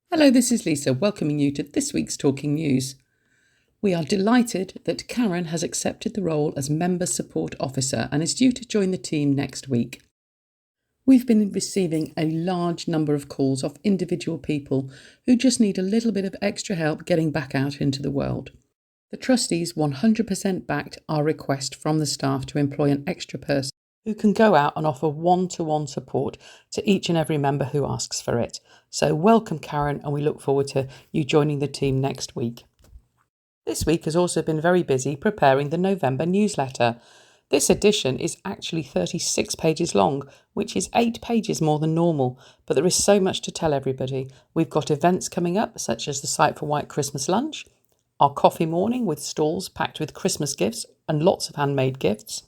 Hello, this is Lisa, welcoming you to this week's Talking News. We are delighted that Karen has accepted the role as Member Support Officer and is due to join the team next week. We've been receiving a large number of calls off individual people who just need a little bit of extra help getting back out into the world. The trustees 100% backed our request from the staff to employ an extra person who can go out and offer one-to-one support to each and every member who asks for it. So welcome, Karen, and we look forward to you joining the team next week. This week has also been very busy preparing the November newsletter. This edition is actually 36 pages long, which is 8 pages more than normal, but there is so much to tell everybody. We've got events coming up, such as the Sight for Wight Christmas lunch, our coffee morning with stalls packed with Christmas gifts and lots of handmade gifts,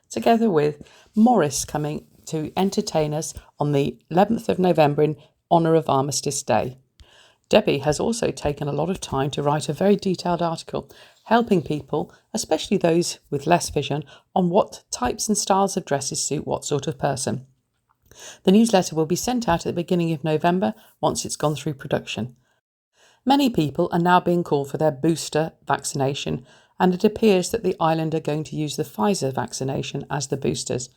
together with Morris coming to entertain us on the 11th of November in honour of Armistice Day. Debbie has also taken a lot of time to write a very detailed article, helping people, especially those with less vision, on what types and styles of dresses suit what sort of person. The newsletter will be sent out at the beginning of November once it's gone through production. Many people are now being called for their booster vaccination, and it appears that the island are going to use the Pfizer vaccination as the boosters.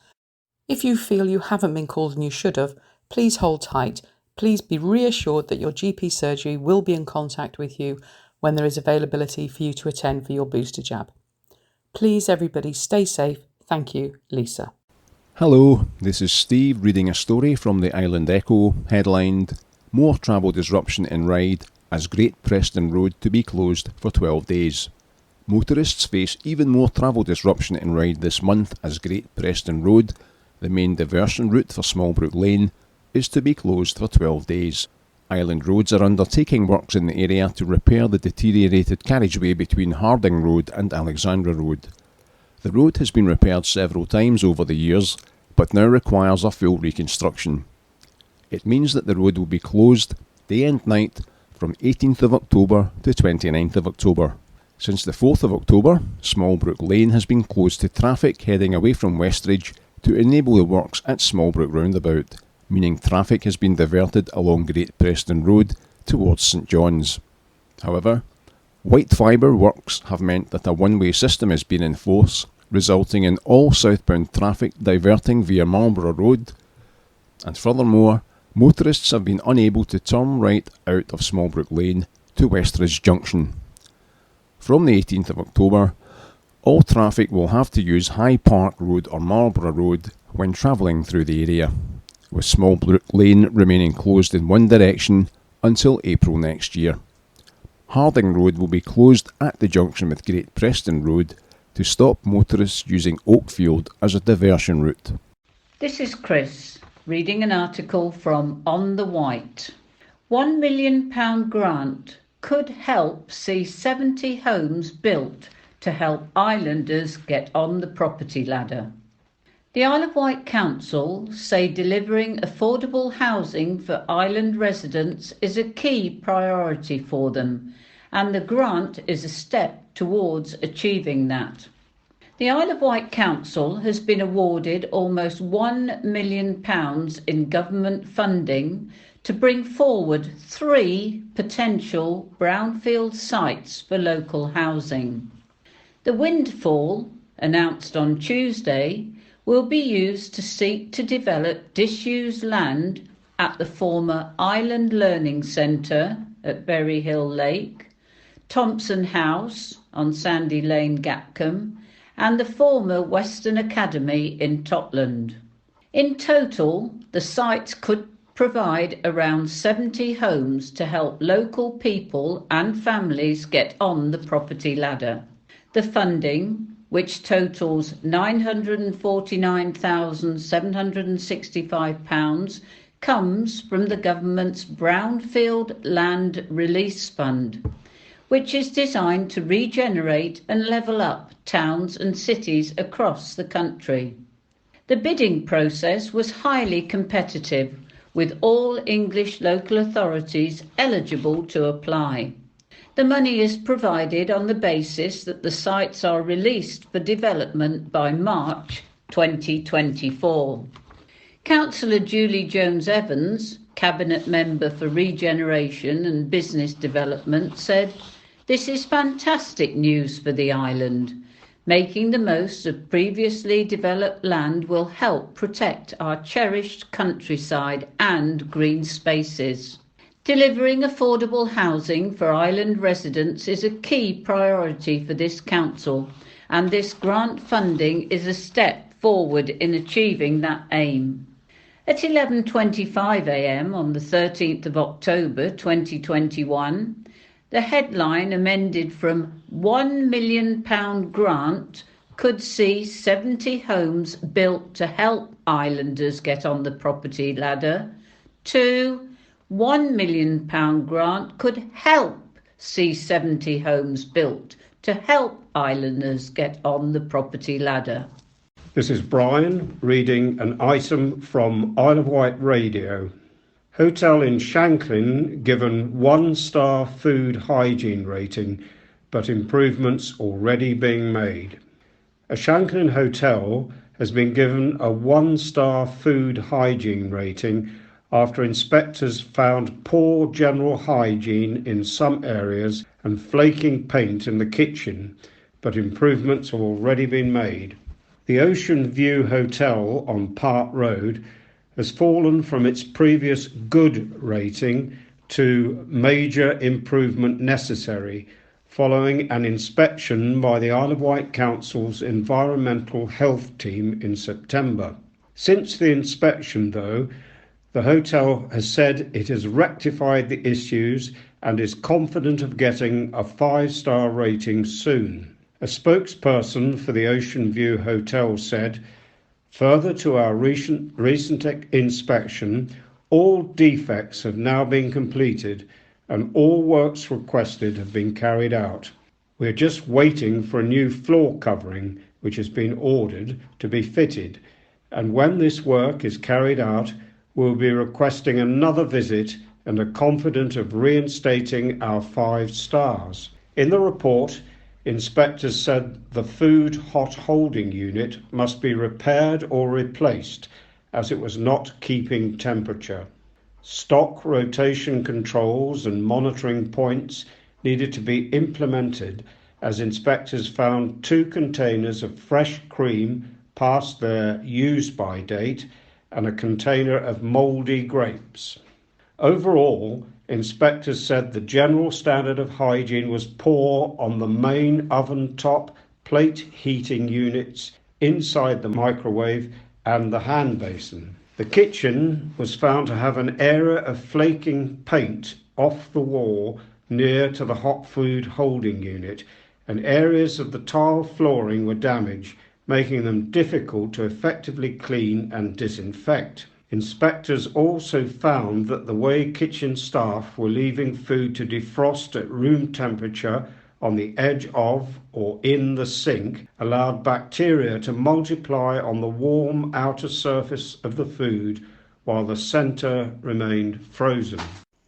If you feel you haven't been called and you should have, please hold tight. Please be reassured that your GP surgery will be in contact with you when there is availability for you to attend for your booster jab. Please, everybody, stay safe. Thank you, Lisa. Hello, this is Steve reading a story from the Island Echo, headlined More Travel Disruption in Ryde as Great Preston Road to be closed for 12 days. Motorists face even more travel disruption in Ryde this month as Great Preston Road, the main diversion route for Smallbrook Lane, is to be closed for 12 days. Island Roads are undertaking works in the area to repair the deteriorated carriageway between Harding Road and Alexandra Road. The road has been repaired several times over the years, but now requires a full reconstruction. It means that the road will be closed day and night from 18th of October to 29th of October. Since the 4th of October, Smallbrook Lane has been closed to traffic heading away from Westridge to enable the works at Smallbrook Roundabout, meaning traffic has been diverted along Great Preston Road towards St John's. However, white fibre works have meant that a one-way system has been in force, resulting in all southbound traffic diverting via Marlborough Road, and furthermore, motorists have been unable to turn right out of Smallbrook Lane to Westridge Junction. From the 18th of October, all traffic will have to use High Park Road or Marlborough Road when travelling through the area, with Smallbrook Lane remaining closed in one direction until April next year. Harding Road will be closed at the junction with Great Preston Road to stop motorists using Oakfield as a diversion route. This is Chris, reading an article from On the Wight. £1 million grant could help see 70 homes built to help islanders get on the property ladder. The Isle of Wight Council say delivering affordable housing for island residents is a key priority for them, and the grant is a step towards achieving that. The Isle of Wight Council has been awarded almost £1 million in government funding to bring forward 3 potential brownfield sites for local housing. The windfall, announced on Tuesday, will be used to seek to develop disused land at the former Island Learning Centre at Berry Hill Lake, Thompson House on Sandy Lane, Gapcombe, and the former Western Academy in Totland. In total, the sites could provide around 70 homes to help local people and families get on the property ladder. The funding, which totals £949,765, comes from the government's Brownfield Land Release Fund, which is designed to regenerate and level up towns and cities across the country. The bidding process was highly competitive, with all English local authorities eligible to apply. The money is provided on the basis that the sites are released for development by March 2024. Councillor Julie Jones-Evans, Cabinet Member for Regeneration and Business Development, said, "This is fantastic news for the island. Making the most of previously developed land will help protect our cherished countryside and green spaces. Delivering affordable housing for island residents is a key priority for this council, and this grant funding is a step forward in achieving that aim." At 11:25 a.m. on the 13th of October 2021, the headline amended from £1 million grant could see 70 homes built to help islanders get on the property ladder to £1 million grant could help see 70 homes built to help islanders get on the property ladder. This is Brian reading an item from Isle of Wight Radio. Hotel in Shanklin given 1-star food hygiene rating, but improvements already being made. A Shanklin hotel has been given a 1-star food hygiene rating after inspectors found poor general hygiene in some areas and flaking paint in the kitchen, but improvements have already been made. The Ocean View Hotel on Park Road has fallen from its previous good rating to major improvement necessary following an inspection by the Isle of Wight Council's Environmental Health Team in September. Since the inspection, though, the hotel has said it has rectified the issues and is confident of getting a 5-star rating soon. A spokesperson for the Ocean View Hotel said, "Further to our recent inspection, all defects have now been completed and all works requested have been carried out. We're just waiting for a new floor covering, which has been ordered to be fitted, and when this work is carried out, we'll be requesting another visit and are confident of reinstating our 5 stars." In the report, inspectors said the food hot holding unit must be repaired or replaced as it was not keeping temperature. Stock rotation controls and monitoring points needed to be implemented as inspectors found 2 containers of fresh cream past their use-by date and a container of mouldy grapes. Overall, inspectors said the general standard of hygiene was poor on the main oven top, plate heating units, inside the microwave and the hand basin. The kitchen was found to have an area of flaking paint off the wall near to the hot food holding unit, and areas of the tile flooring were damaged, making them difficult to effectively clean and disinfect. Inspectors also found that the way kitchen staff were leaving food to defrost at room temperature on the edge of or in the sink allowed bacteria to multiply on the warm outer surface of the food while the centre remained frozen.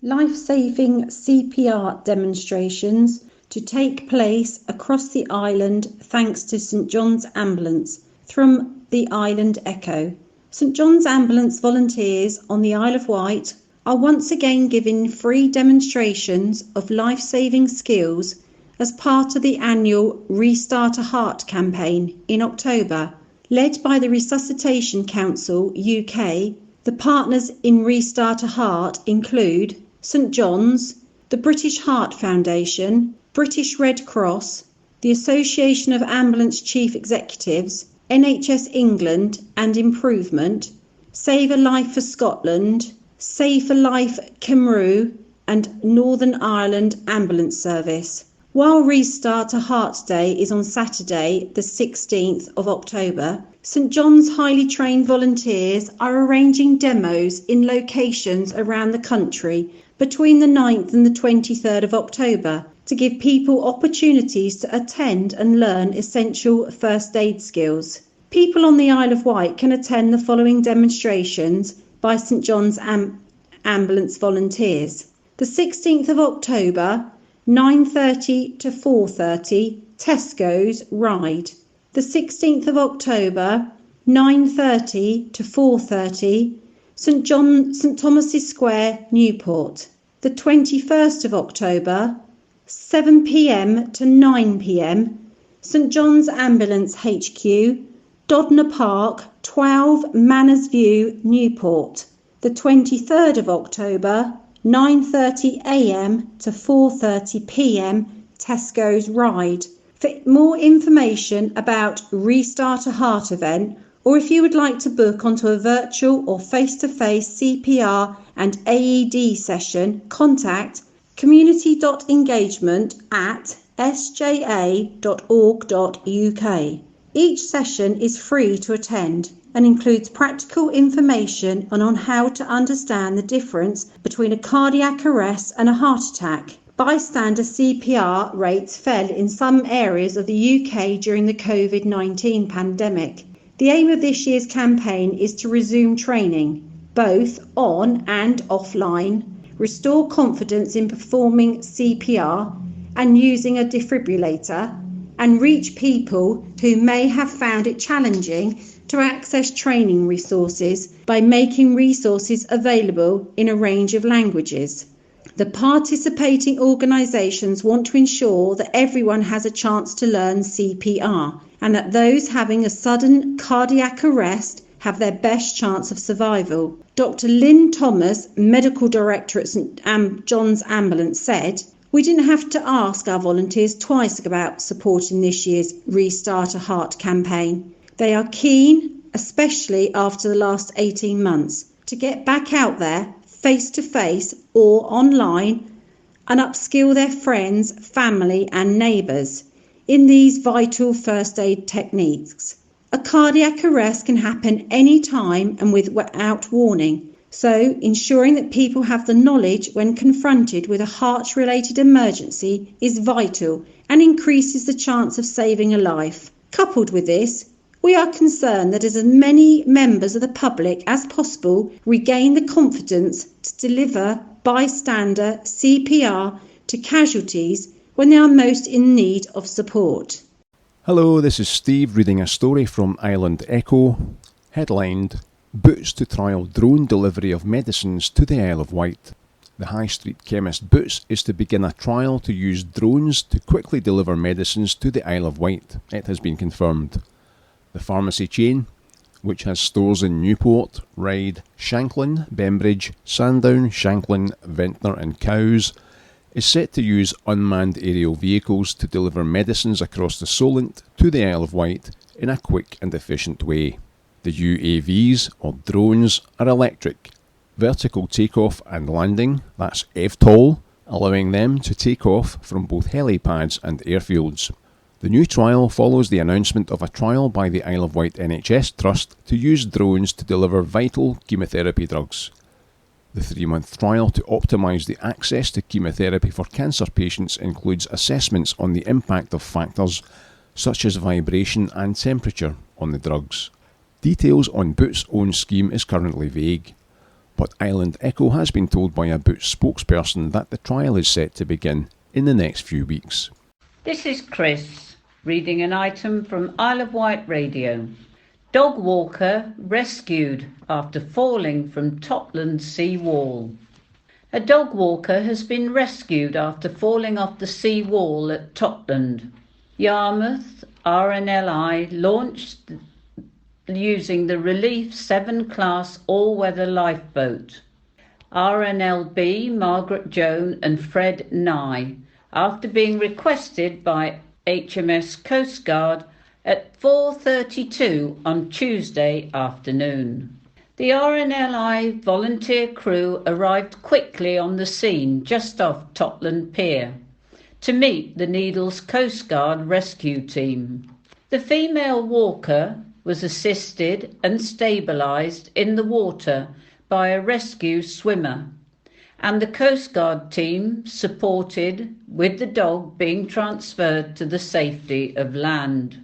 Life-saving CPR demonstrations to take place across the island thanks to St John's Ambulance from the Island Echo. St John's Ambulance volunteers on the Isle of Wight are once again giving free demonstrations of life-saving skills as part of the annual Restart a Heart campaign in October. Led by the Resuscitation Council UK, the partners in Restart a Heart include St John's, the British Heart Foundation, British Red Cross, the Association of Ambulance Chief Executives, NHS England and Improvement, Save a Life for Scotland, Save a Life Cymru and Northern Ireland Ambulance Service. While Restart a Heart Day is on Saturday, the 16th of October, St John's highly trained volunteers are arranging demos in locations around the country between the 9th and the 23rd of October to give people opportunities to attend and learn essential first aid skills. People on the Isle of Wight can attend the following demonstrations by St John's Ambulance volunteers. The 16th of October, 9:30 to 4:30, Tesco's Ryde. The 16th of October, 9:30 to 4:30, St Thomas's Square, Newport. The 21st of October, 7 p.m. to 9 p.m. St John's Ambulance HQ, Dodner Park, 12 Manners View, Newport. The 23rd of October, 9:30 a.m. to 4:30 p.m. Tesco's Ryde. For more information about Restart a Heart event, or if you would like to book onto a virtual or face-to-face CPR and AED session, contact community.engagement@sja.org.uk. Each session is free to attend and includes practical information on how to understand the difference between a cardiac arrest and a heart attack. Bystander CPR rates fell in some areas of the UK during the COVID-19 pandemic. The aim of this year's campaign is to resume training, both on and offline, restore confidence in performing CPR and using a defibrillator, and reach people who may have found it challenging to access training resources by making resources available in a range of languages. The participating organisations want to ensure that everyone has a chance to learn CPR and that those having a sudden cardiac arrest have their best chance of survival. Dr. Lynn Thomas, Medical Director at St John's Ambulance, said, "We didn't have to ask our volunteers twice about supporting this year's Restart a Heart campaign. They are keen, especially after the last 18 months, to get back out there face-to-face or online and upskill their friends, family and neighbours in these vital first aid techniques. A cardiac arrest can happen any time and without warning, so ensuring that people have the knowledge when confronted with a heart-related emergency is vital and increases the chance of saving a life. Coupled with this, we are concerned that as many members of the public as possible regain the confidence to deliver bystander CPR to casualties when they are most in need of support." Hello, this is Steve reading a story from Island Echo, headlined Boots to Trial Drone Delivery of Medicines to the Isle of Wight. The High Street chemist Boots is to begin a trial to use drones to quickly deliver medicines to the Isle of Wight, it has been confirmed. The pharmacy chain, which has stores in Newport, Ryde, Shanklin, Bembridge, Sandown, Shanklin, Ventnor and Cowes, is set to use unmanned aerial vehicles to deliver medicines across the Solent to the Isle of Wight in a quick and efficient way. The UAVs, or drones, are electric, vertical takeoff and landing, that's EVTOL, allowing them to take off from both helipads and airfields. The new trial follows the announcement of a trial by the Isle of Wight NHS Trust to use drones to deliver vital chemotherapy drugs. The 3-month trial to optimise the access to chemotherapy for cancer patients includes assessments on the impact of factors such as vibration and temperature on the drugs. Details on Boots' own scheme is currently vague, but Island Echo has been told by a Boots spokesperson that the trial is set to begin in the next few weeks. This is Chris, reading an item from Isle of Wight Radio. Dog walker rescued after falling from Totland sea wall. A dog walker has been rescued after falling off the sea wall at Totland. Yarmouth RNLI launched using the Relief 7 class all-weather lifeboat. RNLB Margaret Joan and Fred Nye, after being requested by HMS Coast Guard at 4:32 on Tuesday afternoon. The RNLI volunteer crew arrived quickly on the scene just off Totland Pier to meet the Needles Coast Guard rescue team. The female walker was assisted and stabilised in the water by a rescue swimmer, and the Coast Guard team supported with the dog being transferred to the safety of land.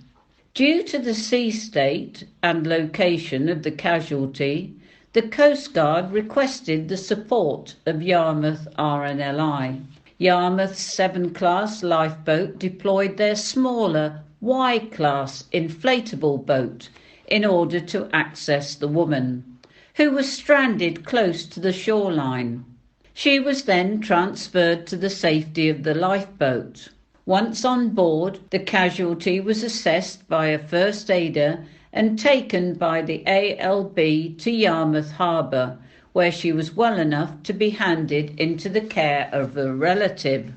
Due to the sea state and location of the casualty, the Coast Guard requested the support of Yarmouth RNLI. Yarmouth's 7 class lifeboat deployed their smaller Y class inflatable boat in order to access the woman, who was stranded close to the shoreline. She was then transferred to the safety of the lifeboat. Once on board, the casualty was assessed by a first aider and taken by the ALB to Yarmouth Harbour, where she was well enough to be handed into the care of a relative.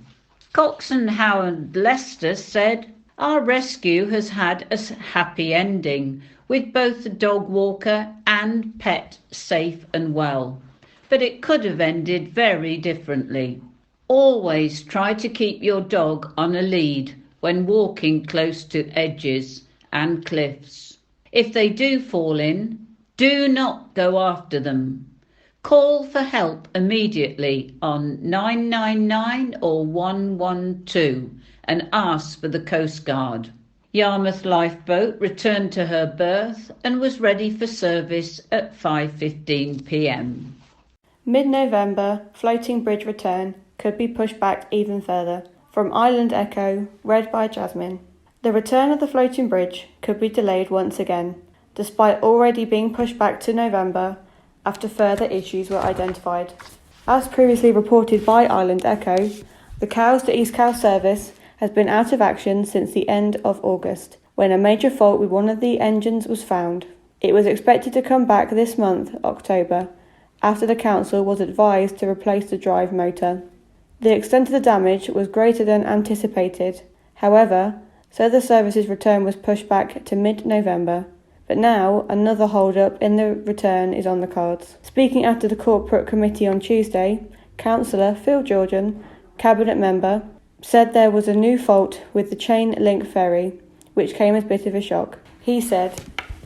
Coxswain Howard Lester said, "Our rescue has had a happy ending, with both the dog walker and pet safe and well. But it could have ended very differently. Always try to keep your dog on a lead when walking close to edges and cliffs. If they do fall in, do not go after them. Call for help immediately on 999 or 112 and ask for the Coast Guard." Yarmouth lifeboat returned to her berth and was ready for service at 5:15 p.m. Mid-November floating bridge return could be pushed back even further. From Island Echo, read by Jasmine. The return of the floating bridge could be delayed once again, despite already being pushed back to November after further issues were identified. As previously reported by Island Echo, the Cowes to East Cowes service has been out of action since the end of August, when a major fault with one of the engines was found. It was expected to come back this month, October, after the council was advised to replace the drive motor. The extent of the damage was greater than anticipated. However, so the service's return was pushed back to mid-November. But now, another hold-up in the return is on the cards. Speaking after the corporate committee on Tuesday, Councillor Phil Georgian, Cabinet member, said there was a new fault with the chain link ferry, which came as a bit of a shock. He said,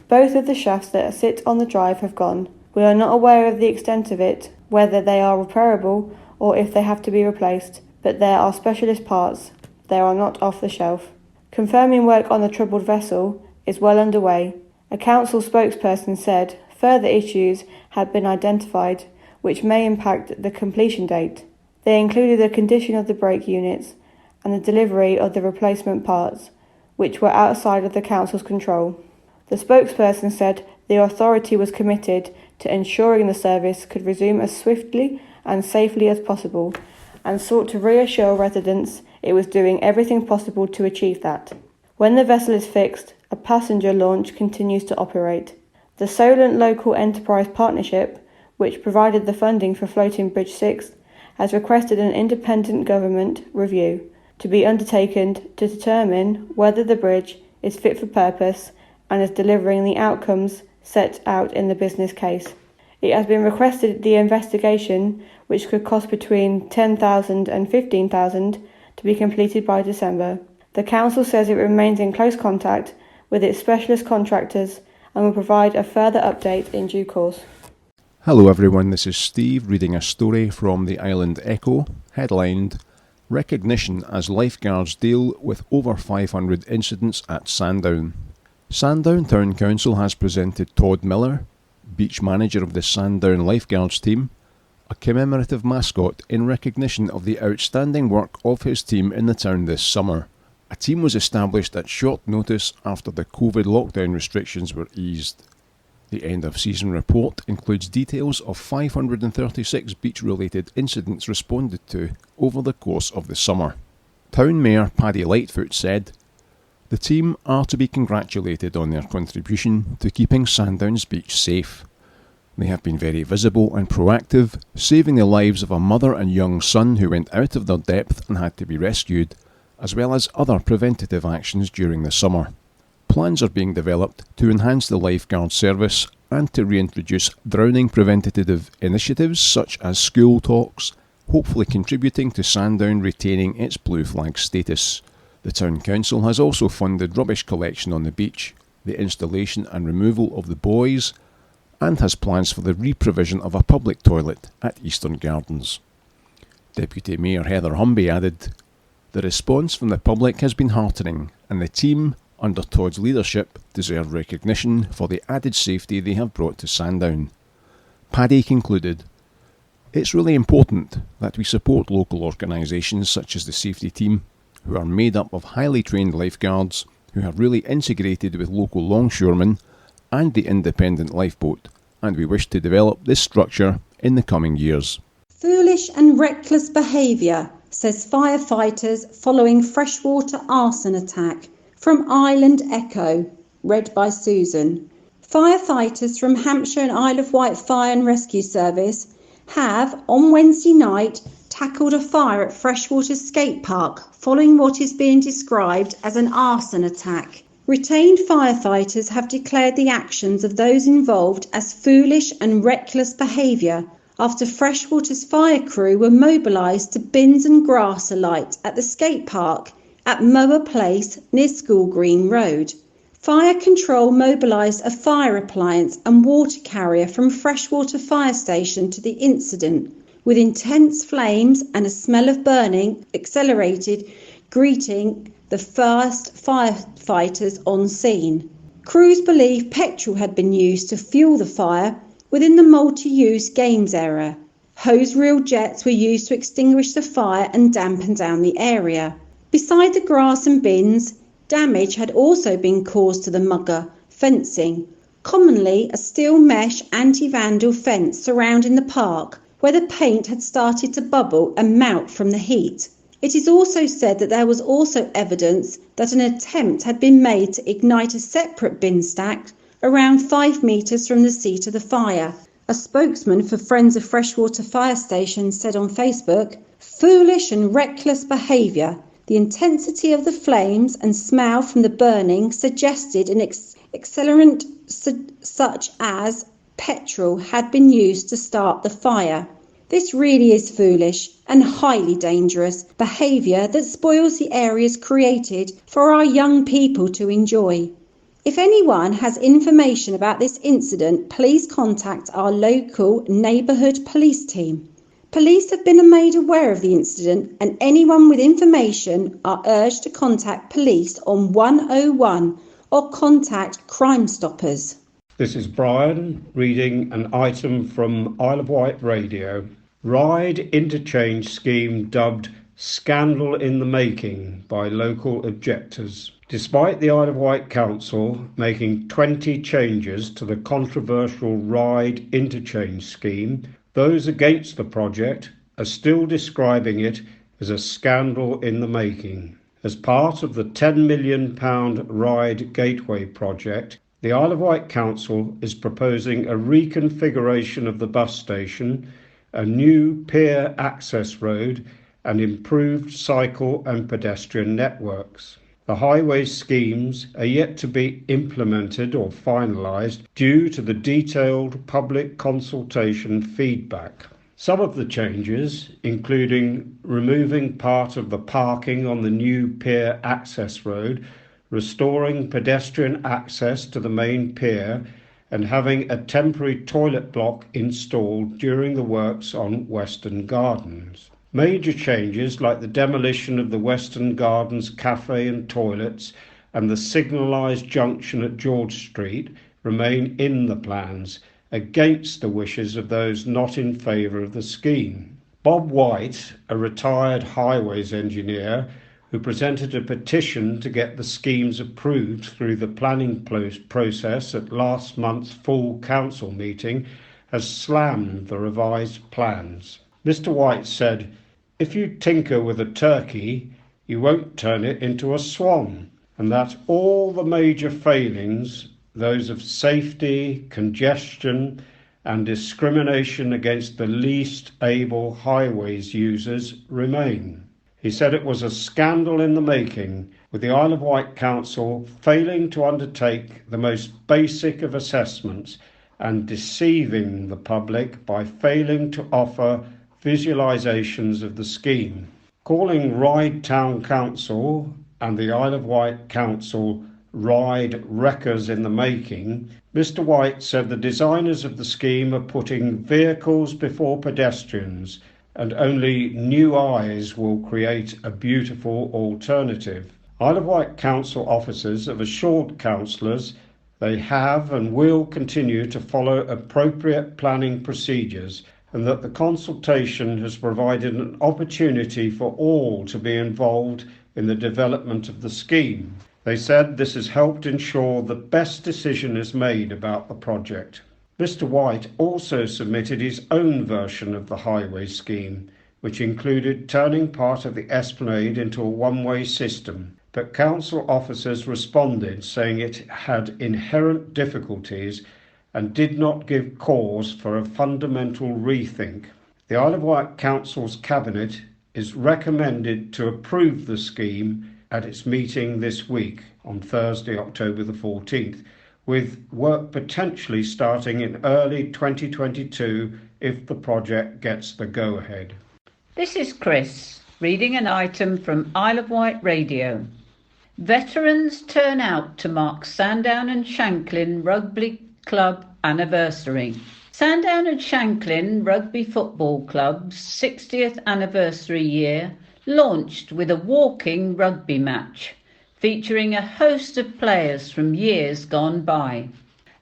"Both of the shafts that sit on the drive have gone. We are not aware of the extent of it, whether they are repairable or if they have to be replaced, but there are specialist parts. They are not off the shelf." Confirming work on the troubled vessel is well underway. A council spokesperson said further issues had been identified which may impact the completion date. They included the condition of the brake units and the delivery of the replacement parts, which were outside of the council's control. The spokesperson said the authority was committed to ensuring the service could resume as swiftly and safely as possible, and sought to reassure residents it was doing everything possible to achieve that. When the vessel is fixed, a passenger launch continues to operate. The Solent Local Enterprise Partnership, which provided the funding for Floating Bridge 6, has requested an independent government review to be undertaken to determine whether the bridge is fit for purpose and is delivering the outcomes set out in the business case. It has been requested the investigation, which could cost between $10,000 and $15,000, to be completed by December. The council says it remains in close contact with its specialist contractors and will provide a further update in due course. Hello everyone, this is Steve reading a story from the Island Echo, headlined "Recognition as Lifeguards Deal with Over 500 Incidents at Sandown." Sandown Town Council has presented Todd Miller, beach manager of the Sandown Lifeguards team, a commemorative mascot in recognition of the outstanding work of his team in the town this summer. A team was established at short notice after the COVID lockdown restrictions were eased. The end-of-season report includes details of 536 beach-related incidents responded to over the course of the summer. Town Mayor Paddy Lightfoot said, "The team are to be congratulated on their contribution to keeping Sandown's beach safe. They have been very visible and proactive, saving the lives of a mother and young son who went out of their depth and had to be rescued, as well as other preventative actions during the summer. Plans are being developed to enhance the lifeguard service and to reintroduce drowning preventative initiatives such as school talks, hopefully contributing to Sandown retaining its blue flag status. The Town Council has also funded rubbish collection on the beach, the installation and removal of the buoys, and has plans for the re-provision of a public toilet at Eastern Gardens." Deputy Mayor Heather Humby added, "The response from the public has been heartening, and the team, under Todd's leadership, deserve recognition for the added safety they have brought to Sandown." Paddy concluded, "It's really important that we support local organisations such as the safety team, who are made up of highly trained lifeguards who have really integrated with local longshoremen and the independent lifeboat, and we wish to develop this structure in the coming years. Foolish and reckless behaviour, says firefighters following freshwater arson attack. From Island Echo, read by Susan. Firefighters from Hampshire and Isle of Wight Fire and Rescue Service have, on Wednesday night, tackled a fire at Freshwater Skate Park following what is being described as an arson attack. Retained firefighters have declared the actions of those involved as foolish and reckless behaviour after Freshwater's fire crew were mobilised to bins and grass alight at the skate park at Mower Place near School Green Road. Fire control mobilised a fire appliance and water carrier from Freshwater Fire Station to the incident, with intense flames and a smell of burning accelerated, greeting the first firefighters on scene. Crews believe petrol had been used to fuel the fire within the multi-use games area. Hose reel jets were used to extinguish the fire and dampen down the area. Beside the grass and bins, damage had also been caused to the mugger fencing, commonly a steel mesh anti-vandal fence surrounding the park, where the paint had started to bubble and melt from the heat. It is also said that there was also evidence that an attempt had been made to ignite a separate bin stack around 5 metres from the seat of the fire. A spokesman for Friends of Freshwater Fire Station said on Facebook, "Foolish and reckless behaviour. The intensity of the flames and smell from the burning suggested an accelerant such as petrol had been used to start the fire. This really is foolish and highly dangerous behaviour that spoils the areas created for our young people to enjoy. If anyone has information about this incident, please contact our local neighbourhood police team. Police have been made aware of the incident, and anyone with information are urged to contact police on 101 or contact Crime Stoppers." This is Brian reading an item from Isle of Wight Radio. Ryde Interchange scheme dubbed "Scandal in the Making" by local objectors. Despite the Isle of Wight Council making 20 changes to the controversial Ryde Interchange scheme, those against the project are still describing it as a scandal in the making. As part of the £10 million Ryde Gateway project, the Isle of Wight Council is proposing a reconfiguration of the bus station, a new pier access road, and improved cycle and pedestrian networks. The highway schemes are yet to be implemented or finalised due to the detailed public consultation feedback. Some of the changes, including removing part of the parking on the new pier access road, restoring pedestrian access to the main pier, and having a temporary toilet block installed during the works on Western Gardens. Major changes like the demolition of the Western Gardens cafe and toilets and the signalised junction at George Street remain in the plans, against the wishes of those not in favour of the scheme. Bob Wight, a retired highways engineer who presented a petition to get the schemes approved through the planning process at last month's full council meeting, has slammed the revised plans. Mr. Wight said, "If you tinker with a turkey, you won't turn it into a swan," and that all the major failings, those of safety, congestion, and discrimination against the least able highways users remain. He said it was a scandal in the making, with the Isle of Wight Council failing to undertake the most basic of assessments and deceiving the public by failing to offer visualisations of the scheme. Calling Ryde Town Council and the Isle of Wight Council Ryde wreckers in the making, Mr. Wight said the designers of the scheme are putting vehicles before pedestrians, and only new eyes will create a beautiful alternative. Isle of Wight Council officers have assured councillors they have and will continue to follow appropriate planning procedures, and that the consultation has provided an opportunity for all to be involved in the development of the scheme. They said this has helped ensure the best decision is made about the project. Mr. Wight also submitted his own version of the highway scheme, which included turning part of the esplanade into a one-way system, but council officers responded saying it had inherent difficulties and did not give cause for a fundamental rethink. The Isle of Wight Council's Cabinet is recommended to approve the scheme at its meeting this week on Thursday, October the 14th, with work potentially starting in early 2022 if the project gets the go-ahead. This is Chris, reading an item from Isle of Wight Radio. Veterans turn out to mark Sandown and Shanklin Rugby Club anniversary. Sandown and Shanklin Rugby Football Club's 60th anniversary year launched with a walking rugby match, featuring a host of players from years gone by.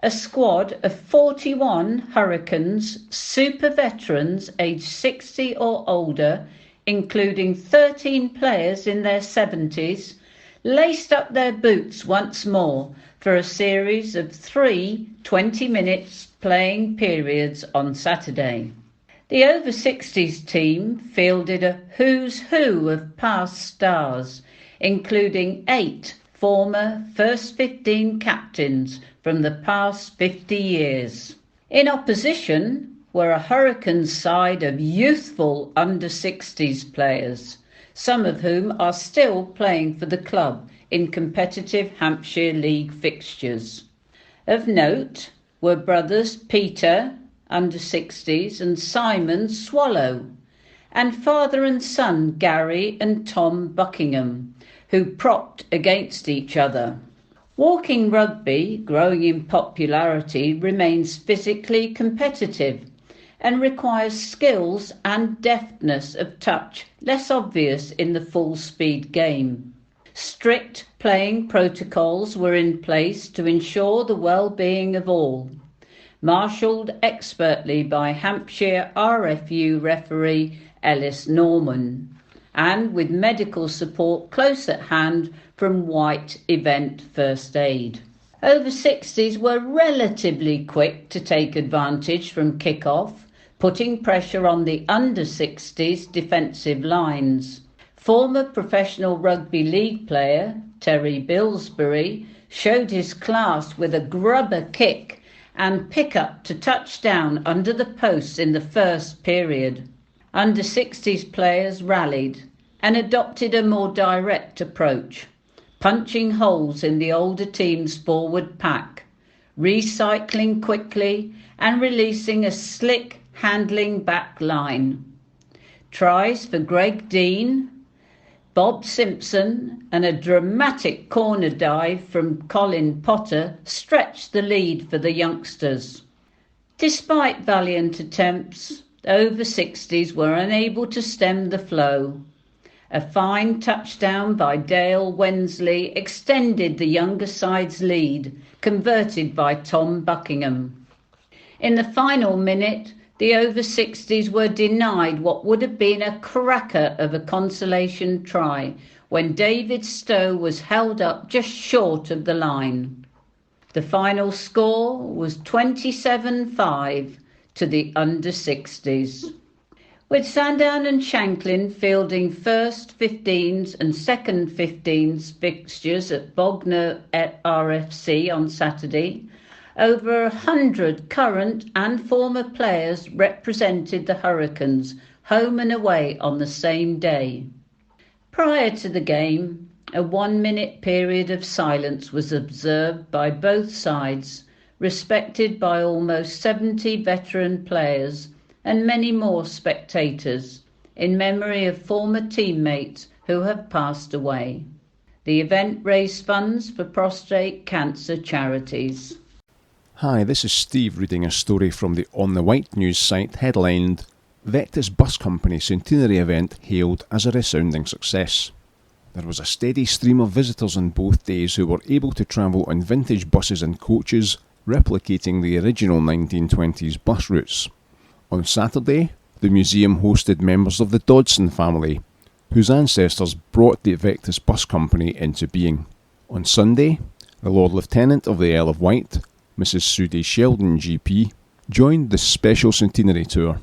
A squad of 41 Hurricanes super veterans aged 60 or older, including 13 players in their 70s, laced up their boots once more for a series of 3 20-minute playing periods on Saturday. The over 60s team fielded a who's who of past stars, including 8 former first 15 captains from the past 50 years. In opposition were a Hurricanes side of youthful under-60s players, some of whom are still playing for the club in competitive Hampshire League fixtures. Of note were brothers Peter, under-60s, and Simon Swallow, and father and son Gary and Tom Buckingham, who propped against each other. Walking rugby, growing in popularity, remains physically competitive and requires skills and deftness of touch less obvious in the full-speed game. Strict playing protocols were in place to ensure the well-being of all, marshalled expertly by Hampshire RFU referee Ellis Norman, and with medical support close at hand from Wight Event First Aid. Over 60s were relatively quick to take advantage from kick-off, putting pressure on the under 60s defensive lines. Former professional rugby league player Terry Billsbury showed his class with a grubber kick and pick-up to touchdown under the posts in the first period. Under 60s players rallied and adopted a more direct approach, punching holes in the older team's forward pack, recycling quickly and releasing a slick handling back line. Tries for Greg Dean, Bob Simpson and a dramatic corner dive from Colin Potter stretched the lead for the youngsters. Despite valiant attempts, over 60s were unable to stem the flow. A fine touchdown by Dale Wensley extended the younger side's lead, converted by Tom Buckingham. In the final minute, the over 60s were denied what would have been a cracker of a consolation try when David Stowe was held up just short of the line. The final score was 27-5 to the under 60s. With Sandown and Shanklin fielding first 15s and second 15s fixtures at Bognor at RFC on Saturday, over 100 current and former players represented the Hurricanes home and away on the same day. Prior to the game, a 1-minute period of silence was observed by both sides, respected by almost 70 veteran players and many more spectators, in memory of former teammates who have passed away. The event raised funds for prostate cancer charities. Hi, this is Steve reading a story from the On the Wight news site headlined Vectis Bus Company Centenary event hailed as a resounding success. There was a steady stream of visitors on both days who were able to travel on vintage buses and coaches, replicating the original 1920s bus routes. On Saturday, the museum hosted members of the Dodson family, whose ancestors brought the Vectis Bus Company into being. On Sunday, the Lord Lieutenant of the Isle of Wight, Mrs. Sudie Sheldon GP, joined the special centenary tour.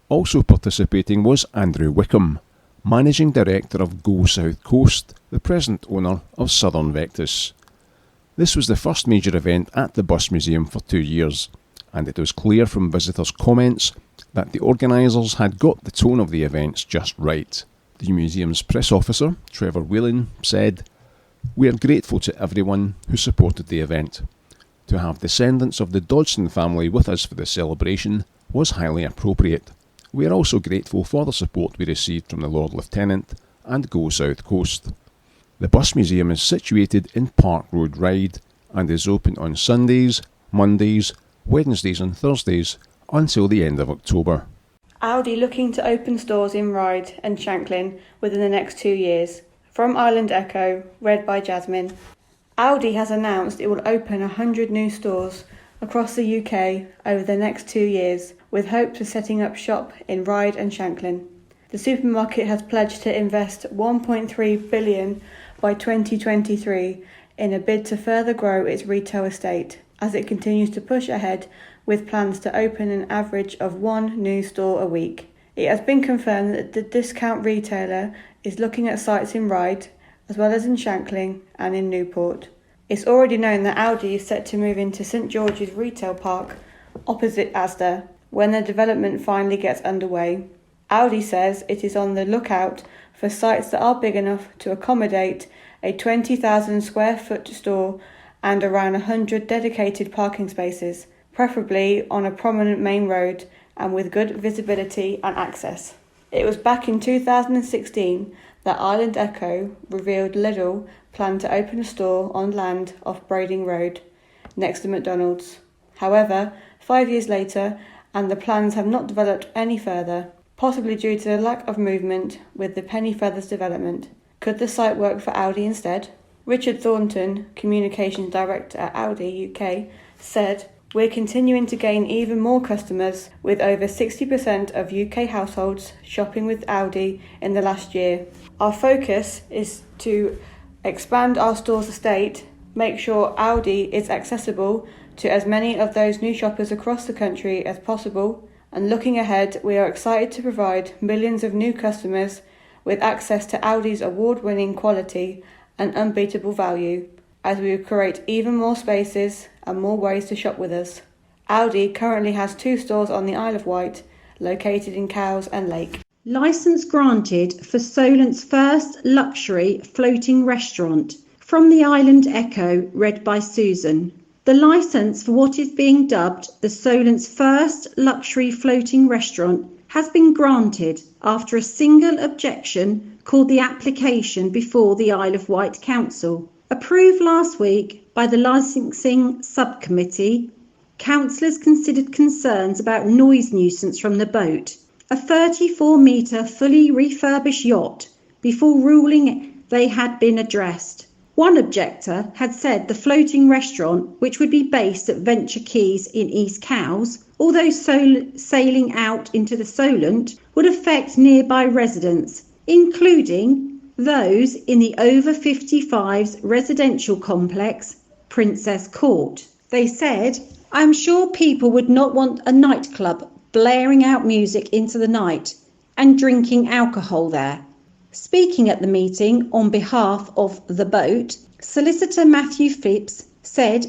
Also participating was Andrew Wickham, Managing Director of Go South Coast, the present owner of Southern Vectis. This was the first major event at the Bus Museum for 2 years, and it was clear from visitors' comments that the organisers had got the tone of the events just right. The museum's press officer, Trevor Whelan, said, "We are grateful to everyone who supported the event. To have descendants of the Dodson family with us for the celebration was highly appropriate. We are also grateful for the support we received from the Lord Lieutenant and Go South Coast." The Bus Museum is situated in Park Road, Ryde, and is open on Sundays, Mondays, Wednesdays and Thursdays until the end of October. Audi looking to open stores in Ryde and Shanklin within the next 2 years. From Island Echo, read by Jasmine. Audi has announced it will open 100 new stores across the UK over the next 2 years, with hopes of setting up shop in Ryde and Shanklin. The supermarket has pledged to invest £1.3 billion by 2023 in a bid to further grow its retail estate, as it continues to push ahead with plans to open an average of 1 new store a week. It has been confirmed that the discount retailer is looking at sites in Ryde, as well as in Shanklin and in Newport. It's already known that Audi is set to move into St George's Retail Park, opposite Asda, when the development finally gets underway. Audi says it is on the lookout for sites that are big enough to accommodate a 20,000 square foot store and around 100 dedicated parking spaces, preferably on a prominent main road and with good visibility and access. It was back in 2016 that Island Echo revealed Lidl planned to open a store on land off Brading Road, next to McDonald's. However, 5 years later, and the plans have not developed any further, possibly due to the lack of movement with the Penny Feathers development. Could the site work for Audi instead? Richard Thornton, Communications Director at Audi UK, said, "We're continuing to gain even more customers, with over 60% of UK households shopping with Audi in the last year. Our focus is to expand our stores estate, make sure Audi is accessible to as many of those new shoppers across the country as possible, and looking ahead, we are excited to provide millions of new customers with access to Audi's award-winning quality and unbeatable value, as we create even more spaces and more ways to shop with us." Audi currently has 2 stores on the Isle of Wight, located in Cowes and Lake. Licence granted for Solent's first luxury floating restaurant. From the Island Echo, read by Susan. The licence for what is being dubbed the Solent's first luxury floating restaurant has been granted after a single objection called the application before the Isle of Wight Council. Approved last week by the Licensing Subcommittee, councillors considered concerns about noise nuisance from the boat, a 34-metre fully refurbished yacht, before ruling they had been addressed. One objector had said the floating restaurant, which would be based at Venture Quays in East Cowes, although sailing out into the Solent, would affect nearby residents, including those in the over 55s residential complex, Princess Court. They said, "I'm sure people would not want a nightclub blaring out music into the night and drinking alcohol there." Speaking at the meeting on behalf of the boat, Solicitor Matthew Phipps said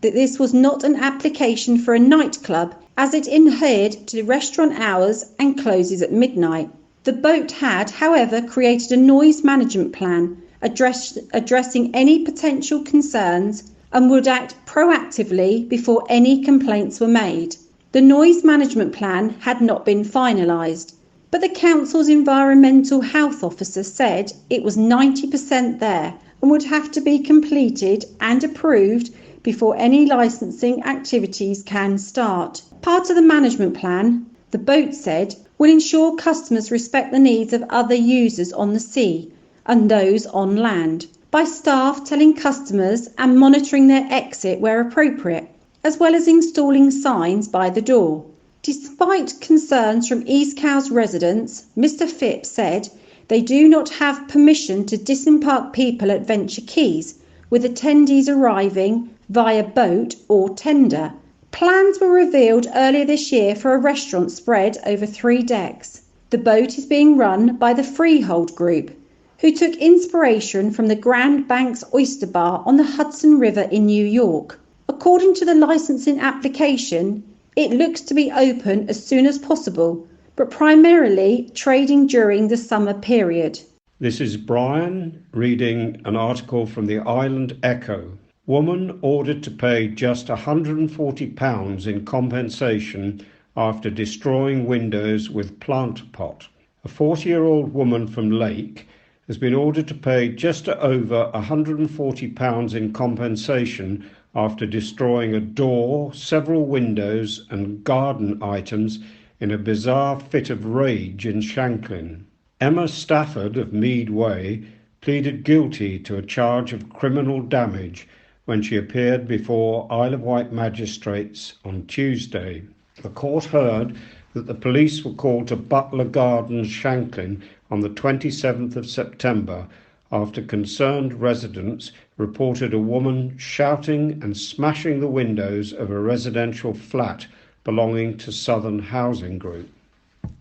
that this was not an application for a nightclub, as it adhered to restaurant hours and closes at midnight. The boat had, however, created a noise management plan addressing any potential concerns and would act proactively before any complaints were made. The noise management plan had not been finalised, but the council's environmental health officer said it was 90% there and would have to be completed and approved before any licensing activities can start. Part of the management plan, the boat said, will ensure customers respect the needs of other users on the sea and those on land, by staff telling customers and monitoring their exit where appropriate, as well as installing signs by the door. Despite concerns from East Cowes residents, Mr Phipps said they do not have permission to disembark people at Venture Quays, with attendees arriving via boat or tender. Plans were revealed earlier this year for a restaurant spread over 3 decks. The boat is being run by the Freehold Group, who took inspiration from the Grand Banks Oyster Bar on the Hudson River in New York. According to the licensing application, it looks to be open as soon as possible, but primarily trading during the summer period. This is Brian reading an article from the Island Echo. Woman ordered to pay just £140 in compensation after destroying windows with plant pot. A 40-year-old woman from Lake has been ordered to pay just over £140 in compensation after destroying a door, several windows and garden items in a bizarre fit of rage in Shanklin. Emma Stafford of Mead Way pleaded guilty to a charge of criminal damage when she appeared before Isle of Wight magistrates on Tuesday. The court heard that the police were called to Butler Gardens, Shanklin, on the 27th of September after concerned residents reported a woman shouting and smashing the windows of a residential flat belonging to Southern Housing Group.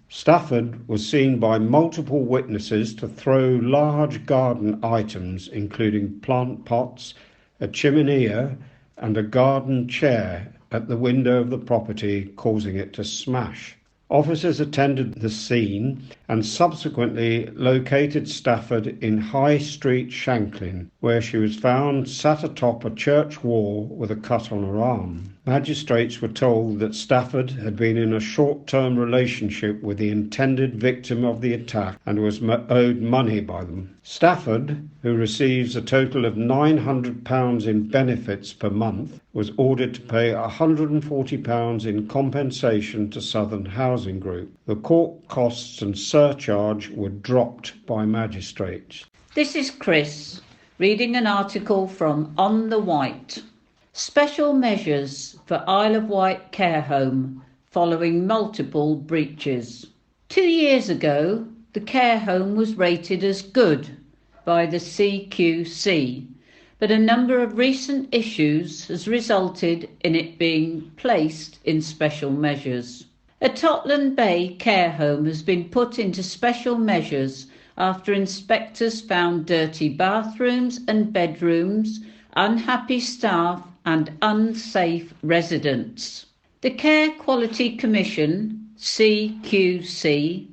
Stafford was seen by multiple witnesses to throw large garden items, including plant pots, a chiminea and a garden chair, at the window of the property, causing it to smash. Officers attended the scene and subsequently located Stafford in High Street, Shanklin, where she was found sat atop a church wall with a cut on her arm. Magistrates were told that Stafford had been in a short-term relationship with the intended victim of the attack and was owed money by them. Stafford, who receives a total of £900 in benefits per month, was ordered to pay £140 in compensation to Southern Housing Group. The court costs and surcharge were dropped by magistrates. This is Chris, reading an article from On the Wight. Special measures for Isle of Wight care home following multiple breaches. 2 years ago, the care home was rated as good by the CQC, but a number of recent issues has resulted in it being placed in special measures. A Totland Bay care home has been put into special measures after inspectors found dirty bathrooms and bedrooms, unhappy staff and unsafe residents. The Care Quality Commission, CQC,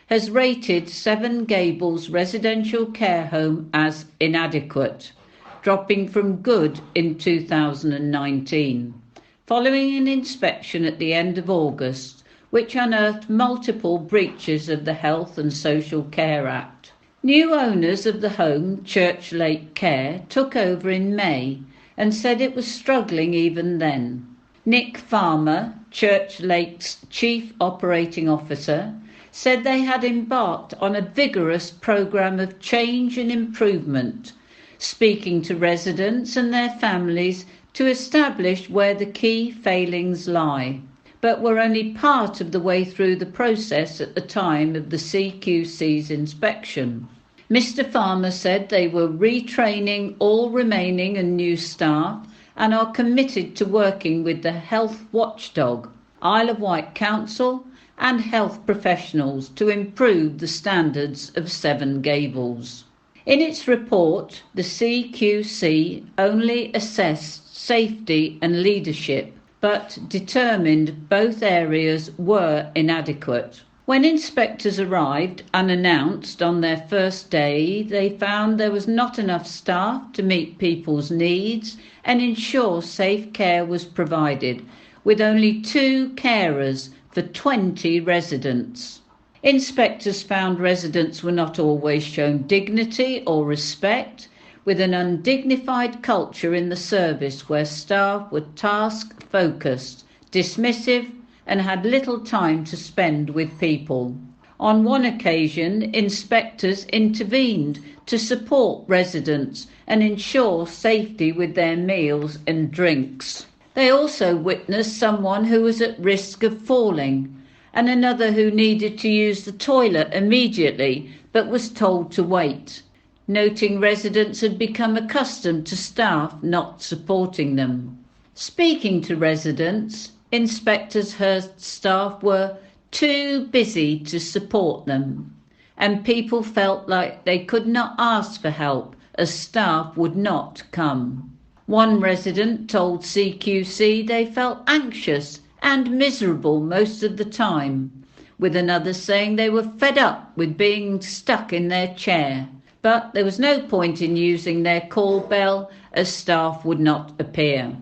has rated Seven Gables residential care home as inadequate, dropping from good in 2019, following an inspection at the end of August, which unearthed multiple breaches of the Health and Social Care Act. New owners of the home, Church Lake Care, took over in May and said it was struggling even then. Nick Farmer, Church Lake's Chief Operating Officer, said they had embarked on a vigorous programme of change and improvement, speaking to residents and their families to establish where the key failings lie, but were only part of the way through the process at the time of the CQC's inspection. Mr. Farmer said they were retraining all remaining and new staff and are committed to working with the health watchdog, Isle of Wight Council and health professionals to improve the standards of Seven Gables. In its report, the CQC only assessed safety and leadership, but determined both areas were inadequate. When inspectors arrived unannounced on their first day, they found there was not enough staff to meet people's needs and ensure safe care was provided, with only 2 carers for 20 residents. Inspectors found residents were not always shown dignity or respect, with an undignified culture in the service where staff were task-focused, dismissive, and had little time to spend with people. On one occasion, inspectors intervened to support residents and ensure safety with their meals and drinks. They also witnessed someone who was at risk of falling and another who needed to use the toilet immediately but was told to wait, noting residents had become accustomed to staff not supporting them. Speaking to residents, Inspectors heard staff were too busy to support them, and people felt like they could not ask for help as staff would not come. One resident told CQC they felt anxious and miserable most of the time, with another saying they were fed up with being stuck in their chair. But there was no point in using their call bell as staff would not appear.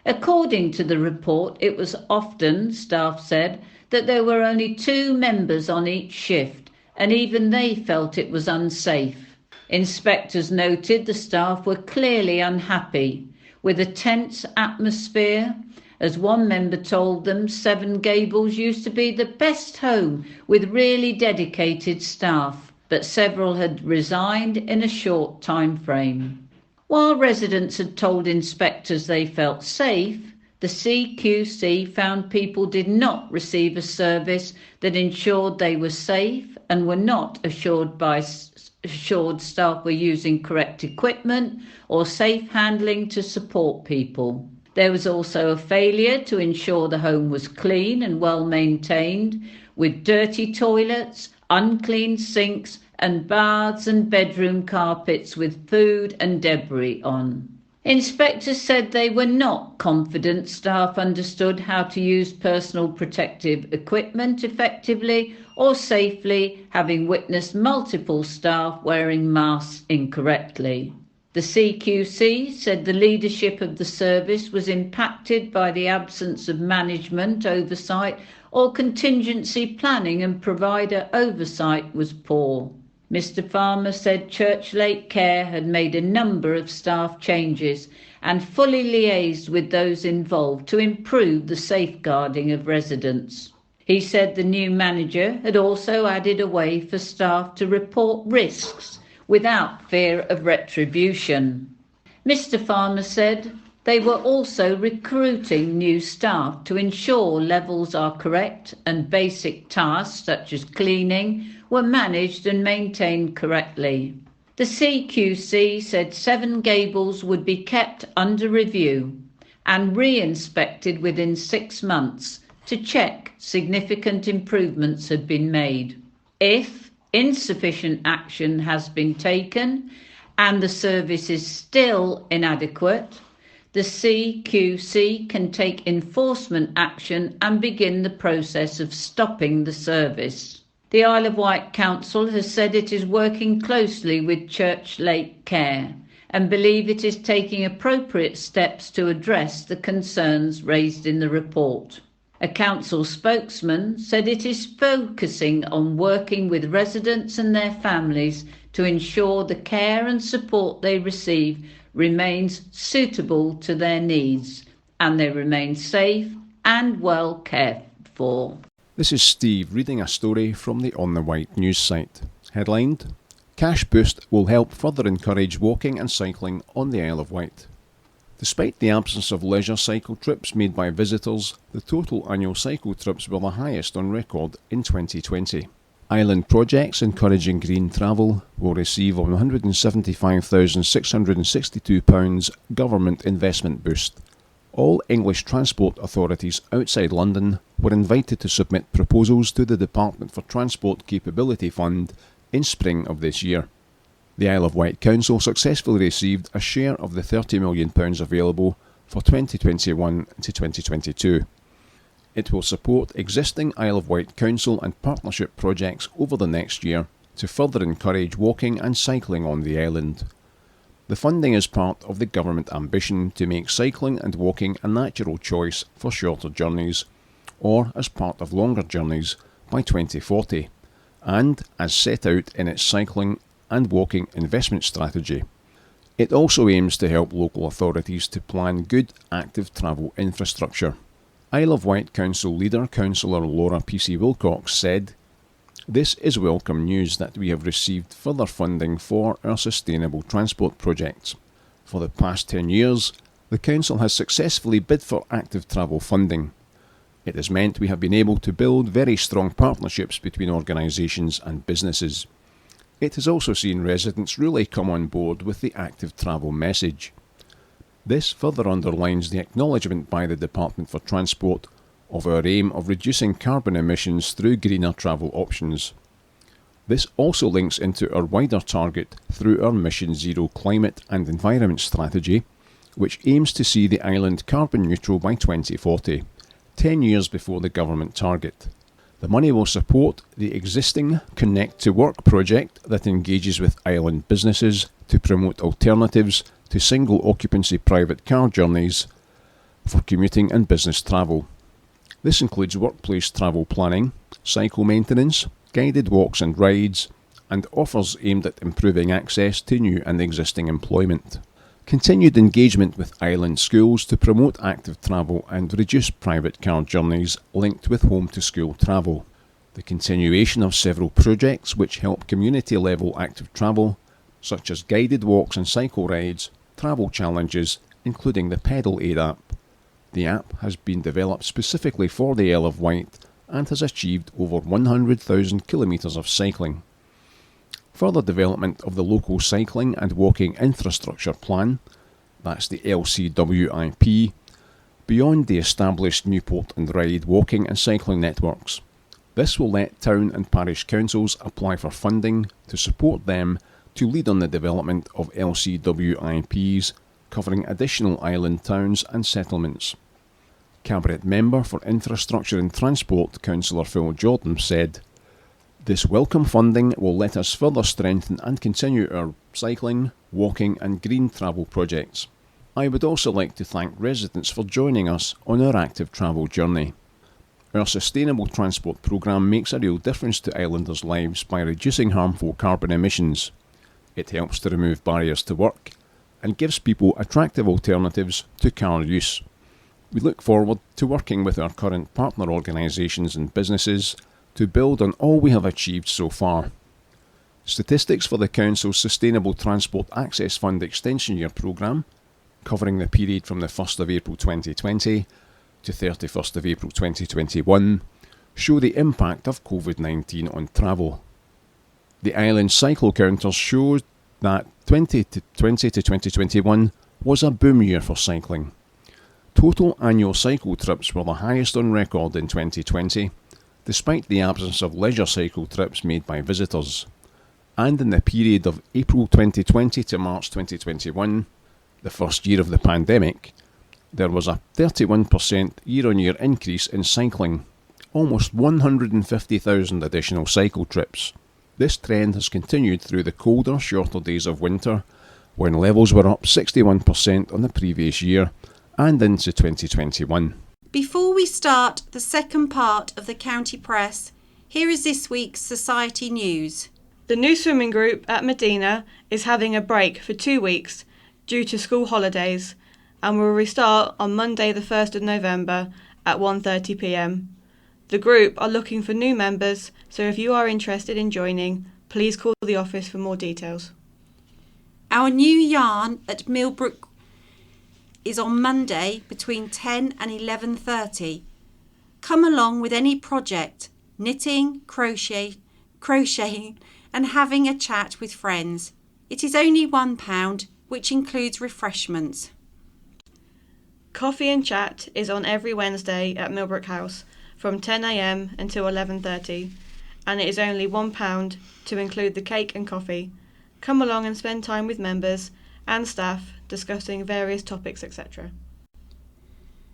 According to the report, it was often, staff said, that there were only 2 members on each shift, and even they felt it was unsafe. Inspectors noted the staff were clearly unhappy, with a tense atmosphere. As one member told them, Seven Gables used to be the best home with really dedicated staff, but several had resigned in a short time frame. While residents had told inspectors they felt safe, the CQC found people did not receive a service that ensured they were safe and were not assured staff were using correct equipment or safe handling to support people. There was also a failure to ensure the home was clean and well maintained, with dirty toilets, unclean sinks, and baths and bedroom carpets with food and debris on. Inspectors said they were not confident staff understood how to use personal protective equipment effectively or safely, having witnessed multiple staff wearing masks incorrectly. The CQC said the leadership of the service was impacted by the absence of management oversight or contingency planning, and provider oversight was poor. Mr. Farmer said Church Lake Care had made a number of staff changes and fully liaised with those involved to improve the safeguarding of residents. He said the new manager had also added a way for staff to report risks without fear of retribution. Mr. Farmer said they were also recruiting new staff to ensure levels are correct and basic tasks such as cleaning were managed and maintained correctly. The CQC said Seven Gables would be kept under review and re-inspected within 6 months to check significant improvements had been made. If insufficient action has been taken and the service is still inadequate, the CQC can take enforcement action and begin the process of stopping the service. The Isle of Wight Council has said it is working closely with Church Lake Care and believe it is taking appropriate steps to address the concerns raised in the report. A council spokesman said it is focusing on working with residents and their families to ensure the care and support they receive remains suitable to their needs and they remain safe and well cared for. This is Steve reading a story from the On the Wight news site. Headlined, Cash Boost will help further encourage walking and cycling on the Isle of Wight. Despite the absence of leisure cycle trips made by visitors, the total annual cycle trips were the highest on record in 2020. Island projects encouraging green travel will receive a £175,662 government investment boost. All English transport authorities outside London were invited to submit proposals to the Department for Transport Capability Fund in spring of this year. The Isle of Wight Council successfully received a share of the £30 million available for 2021 to 2022. It will support existing Isle of Wight Council and partnership projects over the next year to further encourage walking and cycling on the island. The funding is part of the government ambition to make cycling and walking a natural choice for shorter journeys, or as part of longer journeys by 2040, and as set out in its cycling and walking investment strategy. It also aims to help local authorities to plan good active travel infrastructure. Isle of Wight Council leader Councillor Laura P.C. Wilcox said, "This is welcome news that we have received further funding for our sustainable transport projects. For the past 10 years, the Council has successfully bid for active travel funding. It has meant we have been able to build very strong partnerships between organisations and businesses. It has also seen residents really come on board with the active travel message. This further underlines the acknowledgement by the Department for Transport of our aim of reducing carbon emissions through greener travel options. This also links into our wider target through our Mission Zero climate and environment strategy, which aims to see the island carbon neutral by 2040, 10 years before the government target. The money will support the existing Connect to Work project that engages with island businesses to promote alternatives to single occupancy private car journeys for commuting and business travel. This includes workplace travel planning, cycle maintenance, guided walks and rides, and offers aimed at improving access to new and existing employment. Continued engagement with island schools to promote active travel and reduce private car journeys linked with home-to-school travel. The continuation of several projects which help community-level active travel, such as guided walks and cycle rides, travel challenges, including the Pedal Aid app. The app has been developed specifically for the Isle of Wight and has achieved over 100,000 kilometres of cycling. Further development of the local cycling and walking infrastructure plan, that's the LCWIP, beyond the established Newport and Ryde walking and cycling networks. This will let town and parish councils apply for funding to support them to lead on the development of LCWIPs covering additional island towns and settlements. Cabinet Member for Infrastructure and Transport, Councillor Phil Jordan, said, "This welcome funding will let us further strengthen and continue our cycling, walking and green travel projects. I would also like to thank residents for joining us on our active travel journey. Our sustainable transport programme makes a real difference to islanders' lives by reducing harmful carbon emissions. It helps to remove barriers to work and gives people attractive alternatives to car use. We look forward to working with our current partner organisations and businesses to build on all we have achieved so far." Statistics for the Council's Sustainable Transport Access Fund Extension Year programme, covering the period from the 1st of April 2020 to 31st of April 2021, show the impact of COVID-19 on travel. The island cycle counters showed that 2020 to 2021 was a boom year for cycling. Total annual cycle trips were the highest on record in 2020, despite the absence of leisure cycle trips made by visitors. And in the period of April 2020 to March 2021, the first year of the pandemic, there was a 31% year-on-year increase in cycling, almost 150,000 additional cycle trips. This trend has continued through the colder, shorter days of winter, when levels were up 61% on the previous year, and into 2021. Before we start the second part of the County Press, here is this week's Society News. The new swimming group at Medina is having a break for 2 weeks due to school holidays and will restart on Monday the 1st of November at 1:30 p.m. The group are looking for new members, so if you are interested in joining, please call the office for more details. Our new yarn at Millbrook is on Monday between 10 and 11:30. Come along with any project, knitting, crocheting and having a chat with friends. It is only £1, which includes refreshments. Coffee and chat is on every Wednesday at Millbrook House from 10 a.m. until 11:30, and it is only £1 to include the cake and coffee. Come along and spend time with members and staff discussing various topics, etc.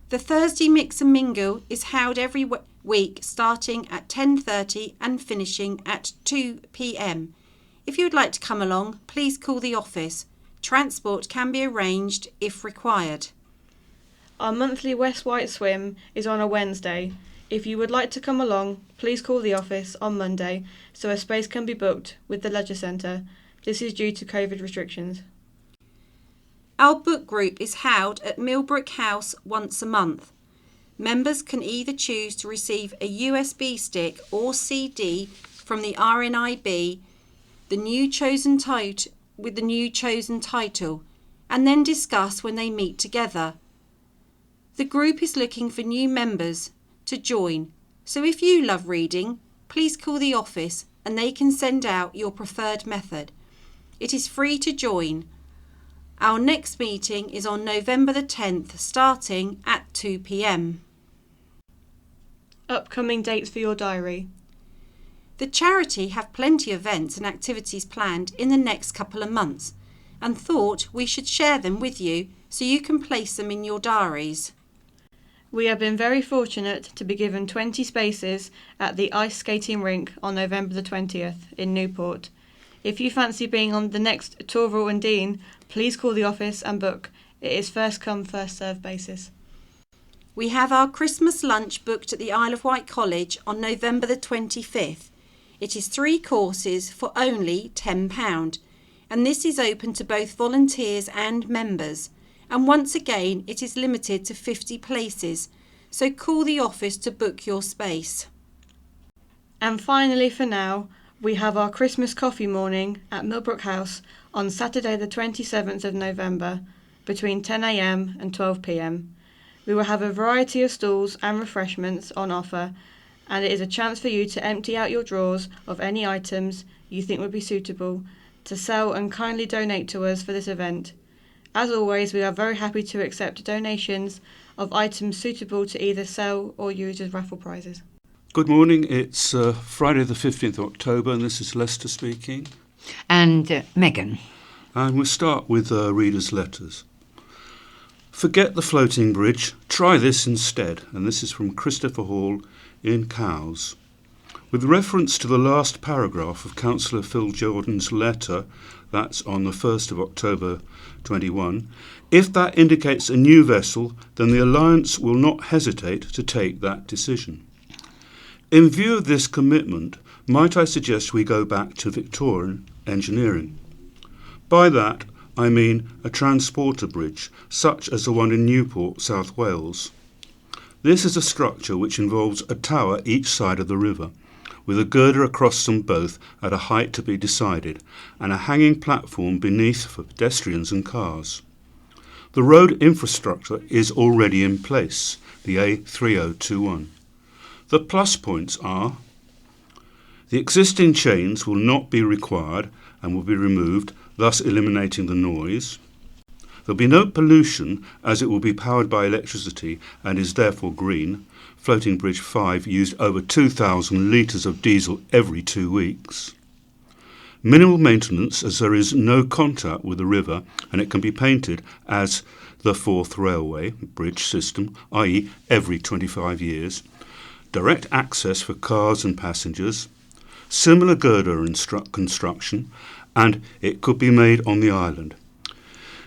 The Thursday Mix and Mingle is held every week starting at 10:30 and finishing at 2 p.m. If you would like to come along, please call the office. Transport can be arranged if required. Our monthly West Wight swim is on a Wednesday. If you would like to come along, please call the office on Monday so a space can be booked with the Leisure Centre. This is due to COVID restrictions. Our book group is held at Millbrook House once a month. Members can either choose to receive a USB stick or CD from the RNIB with the new chosen title, and then discuss when they meet together. The group is looking for new members to join, so if you love reading, please call the office and they can send out your preferred method. It is free to join. Our next meeting is on November the 10th, starting at 2 p.m. Upcoming dates for your diary. The charity have plenty of events and activities planned in the next couple of months and thought we should share them with you so you can place them in your diaries. We have been very fortunate to be given 20 spaces at the ice skating rink on November the 20th in Newport. If you fancy being on the next Torval and Dean, please call the office and book. It is first come, first served basis. We have our Christmas lunch booked at the Isle of Wight College on November the 25th. It is 3 courses for only £10, and this is open to both volunteers and members. And once again, it is limited to 50 places, so call the office to book your space. And finally, for now, we have our Christmas coffee morning at Millbrook House on Saturday the 27th of November between 10 a.m. and 12 p.m. We will have a variety of stalls and refreshments on offer, and it is a chance for you to empty out your drawers of any items you think would be suitable to sell and kindly donate to us for this event. As always, we are very happy to accept donations of items suitable to either sell or use as raffle prizes. Good morning, it's Friday the 15th of October and this is Lester speaking. And Megan. And we'll start with readers' letters. Forget the floating bridge, try this instead. And this is from Christopher Hall in Cowes. With reference to the last paragraph of Councillor Phil Jordan's letter, that's on the 1st of October 21, if that indicates a new vessel, then the Alliance will not hesitate to take that decision. In view of this commitment, might I suggest we go back to Victorian engineering? By that, I mean a transporter bridge, such as the one in Newport, South Wales. This is a structure which involves a tower each side of the river, with a girder across them both at a height to be decided, and a hanging platform beneath for pedestrians and cars. The road infrastructure is already in place, the A3021. The plus points are: the existing chains will not be required and will be removed, thus eliminating the noise. There will be no pollution as it will be powered by electricity and is therefore green. Floating Bridge 5 used over 2,000 litres of diesel every 2 weeks. Minimal maintenance as there is no contact with the river and it can be painted as the Fourth Railway Bridge system, i.e. every 25 years. Direct access for cars and passengers. Similar girder construction, and it could be made on the island.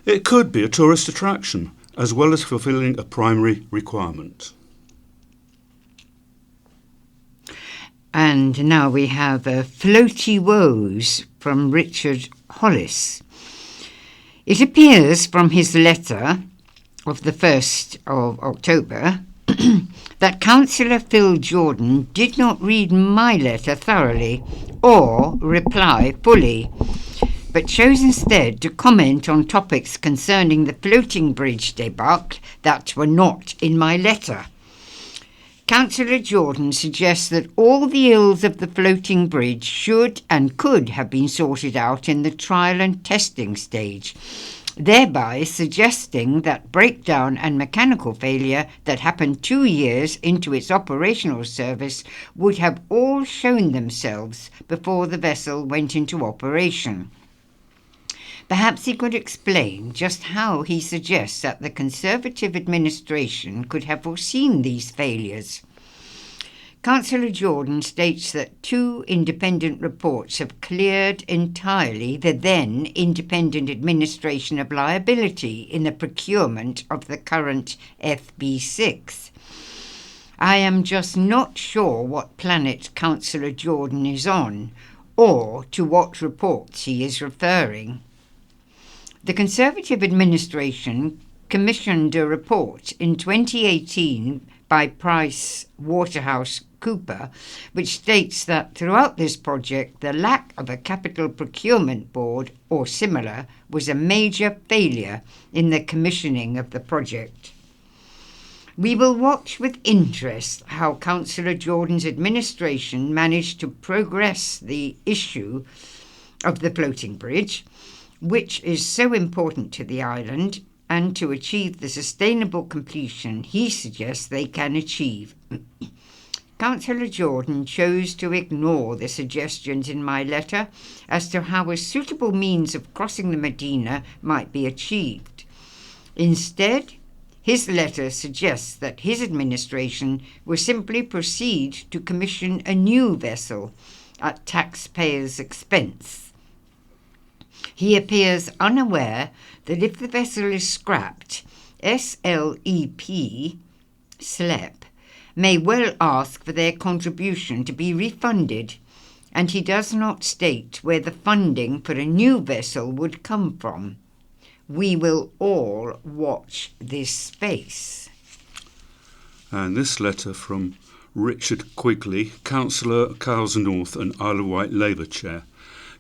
It could be a tourist attraction, as well as fulfilling a primary requirement. And now we have Floaty Woes from Richard Hollis. It appears from his letter of the 1st of October that Councillor Phil Jordan did not read my letter thoroughly or reply fully, but chose instead to comment on topics concerning the floating bridge debacle that were not in my letter. Councillor Jordan suggests that all the ills of the floating bridge should and could have been sorted out in the trial and testing stage, thereby suggesting that breakdown and mechanical failure that happened 2 years into its operational service would have all shown themselves before the vessel went into operation. Perhaps he could explain just how he suggests that the Conservative administration could have foreseen these failures. Councillor Jordan states that 2 independent reports have cleared entirely the then independent administration of liability in the procurement of the current FB6. I am just not sure what planet Councillor Jordan is on, or to what reports he is referring. The Conservative administration commissioned a report in 2018 by Price Waterhouse Cooper, which states that throughout this project the lack of a capital procurement board or similar was a major failure in the commissioning of the project. We will watch with interest how Councillor Jordan's administration managed to progress the issue of the floating bridge, which is so important to the island, and to achieve the sustainable completion he suggests they can achieve. Councillor Jordan chose to ignore the suggestions in my letter as to how a suitable means of crossing the Medina might be achieved. Instead, his letter suggests that his administration will simply proceed to commission a new vessel at taxpayers' expense. He appears unaware that if the vessel is scrapped, SLEP may well ask for their contribution to be refunded, and he does not state where the funding for a new vessel would come from. We will all watch this space. And this letter from Richard Quigley, Councillor Cowes North and Isle of Wight Labour Chair.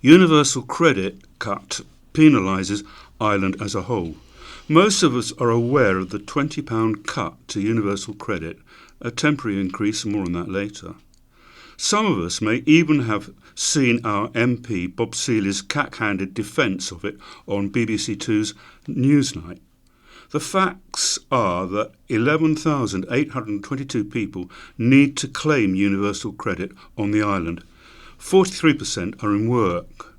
Universal credit cut penalises Ireland as a whole. Most of us are aware of the £20 cut to universal credit, a temporary increase, more on that later. Some of us may even have seen our MP Bob Seeley's cack-handed defence of it on BBC Two's Newsnight. The facts are that 11,822 people need to claim universal credit on the island. 43% are in work.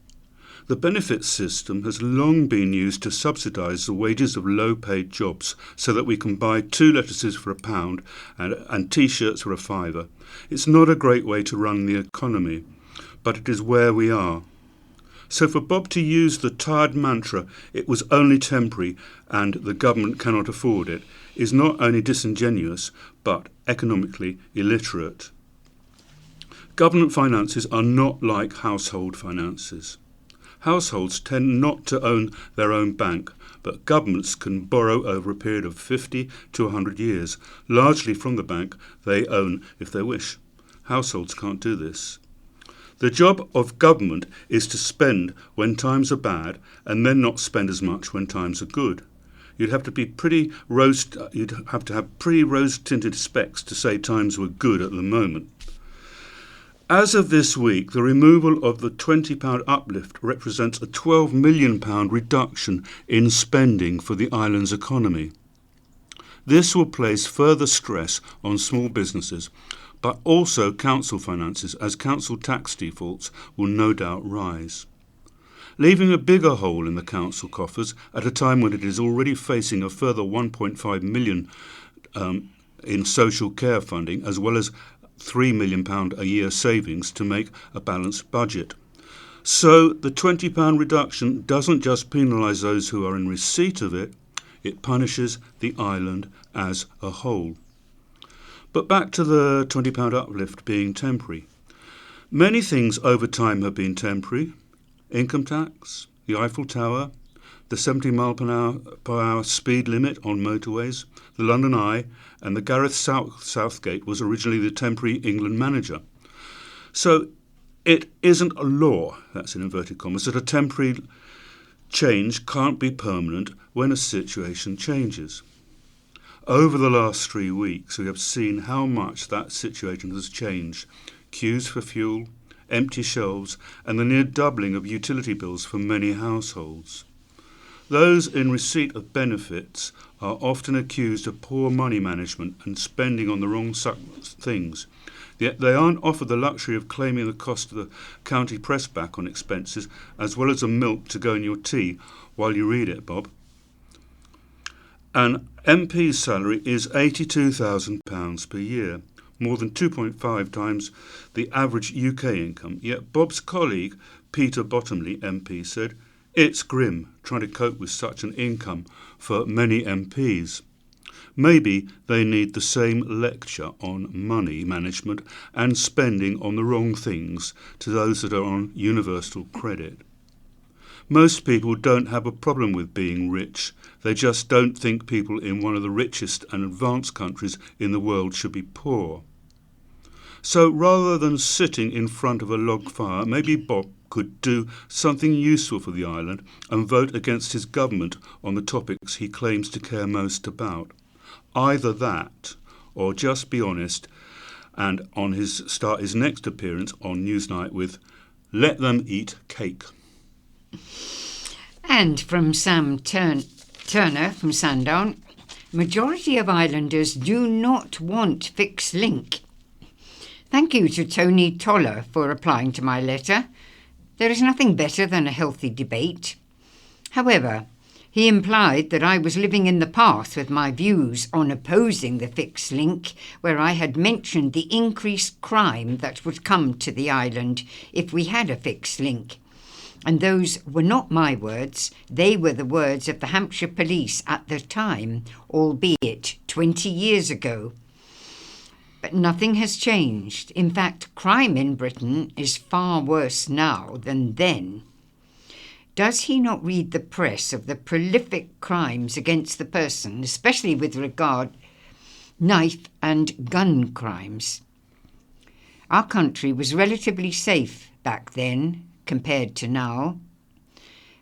The benefits system has long been used to subsidise the wages of low-paid jobs so that we can buy 2 lettuces for £1 and T-shirts for £5. It's not a great way to run the economy, but it is where we are. So for Bob to use the tired mantra, it was only temporary and the government cannot afford it, is not only disingenuous, but economically illiterate. Government finances are not like household finances. Households tend not to own their own bank, but governments can borrow over a period of 50 to 100 years, largely from the bank they own if they wish. Households can't do this. The job of government is to spend when times are bad and then not spend as much when times are good. You'd have to have pretty rose-tinted specs to say times were good at the moment. As of this week, the removal of the £20 uplift represents a £12 million reduction in spending for the island's economy. This will place further stress on small businesses, but also council finances, as council tax defaults will no doubt rise, leaving a bigger hole in the council coffers at a time when it is already facing a further £1.5 million in social care funding, as well as £3 million a year savings to make a balanced budget. So the £20 reduction doesn't just penalise those who are in receipt of it, it punishes the island as a whole. But back to the £20 uplift being temporary. Many things over time have been temporary. Income tax, the Eiffel Tower, the 70 mile per hour speed limit on motorways, the London Eye, and the Gareth Southgate was originally the temporary England manager. So it isn't a law, that's in inverted commas, that a temporary change can't be permanent when a situation changes. Over the last 3 weeks, we have seen how much that situation has changed. Queues for fuel, empty shelves, and the near doubling of utility bills for many households. Those in receipt of benefits are often accused of poor money management and spending on the wrong things. Yet they aren't offered the luxury of claiming the cost of the county press back on expenses, as well as the milk to go in your tea while you read it, Bob. An MP's salary is £82,000 per year, more than 2.5 times the average UK income. Yet Bob's colleague, Peter Bottomley, MP, said, "It's grim trying to cope with such an income for many MPs. Maybe they need the same lecture on money management and spending on the wrong things to those that are on universal credit. Most people don't have a problem with being rich. They just don't think people in one of the richest and advanced countries in the world should be poor. So rather than sitting in front of a log fire, maybe Bob could do something useful for the island and vote against his government on the topics he claims to care most about. Either that, or just be honest and start his next appearance on Newsnight with, "Let them eat cake." And from Sam Turner from Sandown, majority of islanders do not want fixed link. Thank you to Tony Toller for replying to my letter. There is nothing better than a healthy debate. However, he implied that I was living in the past with my views on opposing the fixed link, where I had mentioned the increased crime that would come to the island if we had a fixed link. And those were not my words, they were the words of the Hampshire Police at the time, albeit 20 years ago. But nothing has changed. In fact, crime in Britain is far worse now than then. Does he not read the press of the prolific crimes against the person, especially with regard knife and gun crimes? Our country was relatively safe back then compared to now.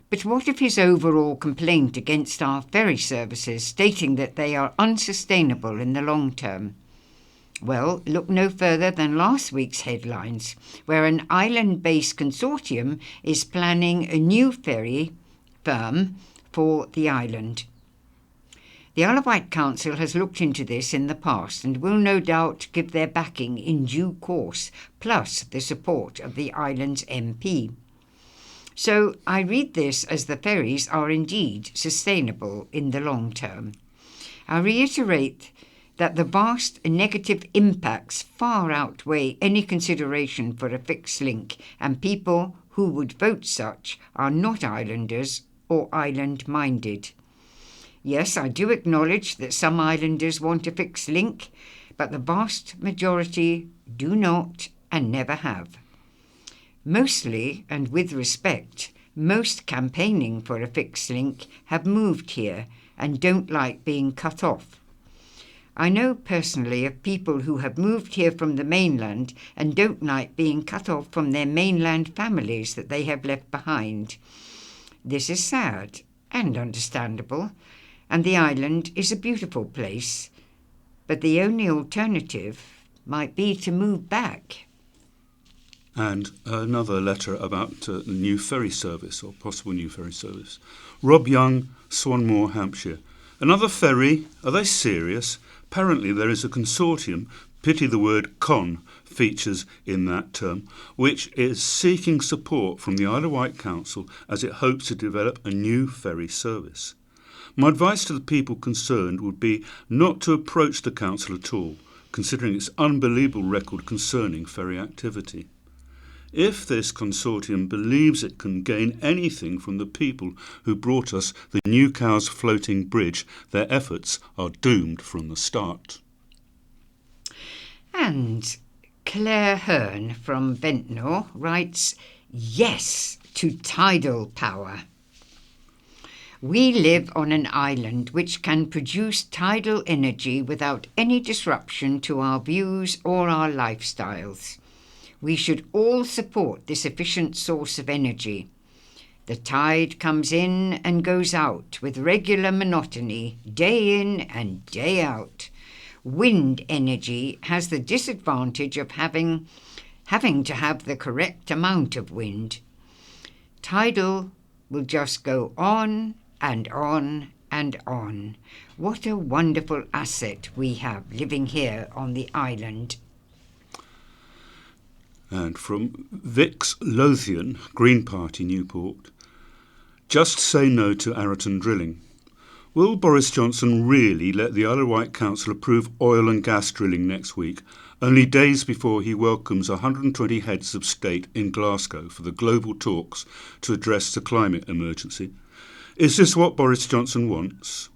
But what of his overall complaint against our ferry services, stating that they are unsustainable in the long term? Well, look no further than last week's headlines, where an island-based consortium is planning a new ferry firm for the island. The Isle of Wight Council has looked into this in the past and will no doubt give their backing in due course, plus the support of the island's MP. So I read this as the ferries are indeed sustainable in the long term. I reiterate that the vast negative impacts far outweigh any consideration for a fixed link, and people who would vote such are not islanders or island-minded. Yes, I do acknowledge that some islanders want a fixed link, but the vast majority do not and never have. Mostly, and with respect, most campaigning for a fixed link have moved here and don't like being cut off. I know personally of people who have moved here from the mainland and don't like being cut off from their mainland families that they have left behind. This is sad and understandable, and the island is a beautiful place, but the only alternative might be to move back. And another letter about the new ferry service, or possible new ferry service. Rob Young, Swanmore, Hampshire. Another ferry? Are they serious? Apparently there is a consortium, pity the word con features in that term, which is seeking support from the Isle of Wight Council as it hopes to develop a new ferry service. My advice to the people concerned would be not to approach the council at all, considering its unbelievable record concerning ferry activity. If this consortium believes it can gain anything from the people who brought us the New Cowes floating bridge, their efforts are doomed from the start. And Claire Hearn from Ventnor writes, yes to tidal power. We live on an island which can produce tidal energy without any disruption to our views or our lifestyles. We should all support this efficient source of energy. The tide comes in and goes out with regular monotony, day in and day out. Wind energy has the disadvantage of having to have the correct amount of wind. Tidal will just go on and on and on. What a wonderful asset we have living here on the island. And from Vix Lothian, Green Party, Newport. Just say no to Araton drilling. Will Boris Johnson really let the Isle of Wight Council approve oil and gas drilling next week, only days before he welcomes 120 heads of state in Glasgow for the global talks to address the climate emergency? Is this what Boris Johnson wants?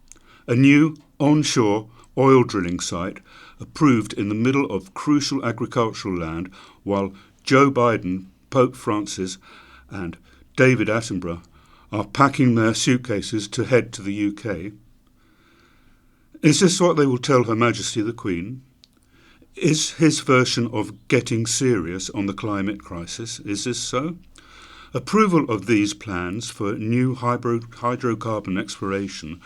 A new onshore oil drilling site approved in the middle of crucial agricultural land, while Joe Biden, Pope Francis and David Attenborough are packing their suitcases to head to the UK. Is this what they will tell Her Majesty the Queen? Is his version of getting serious on the climate crisis? Is this so? Approval of these plans for new hydrocarbon exploration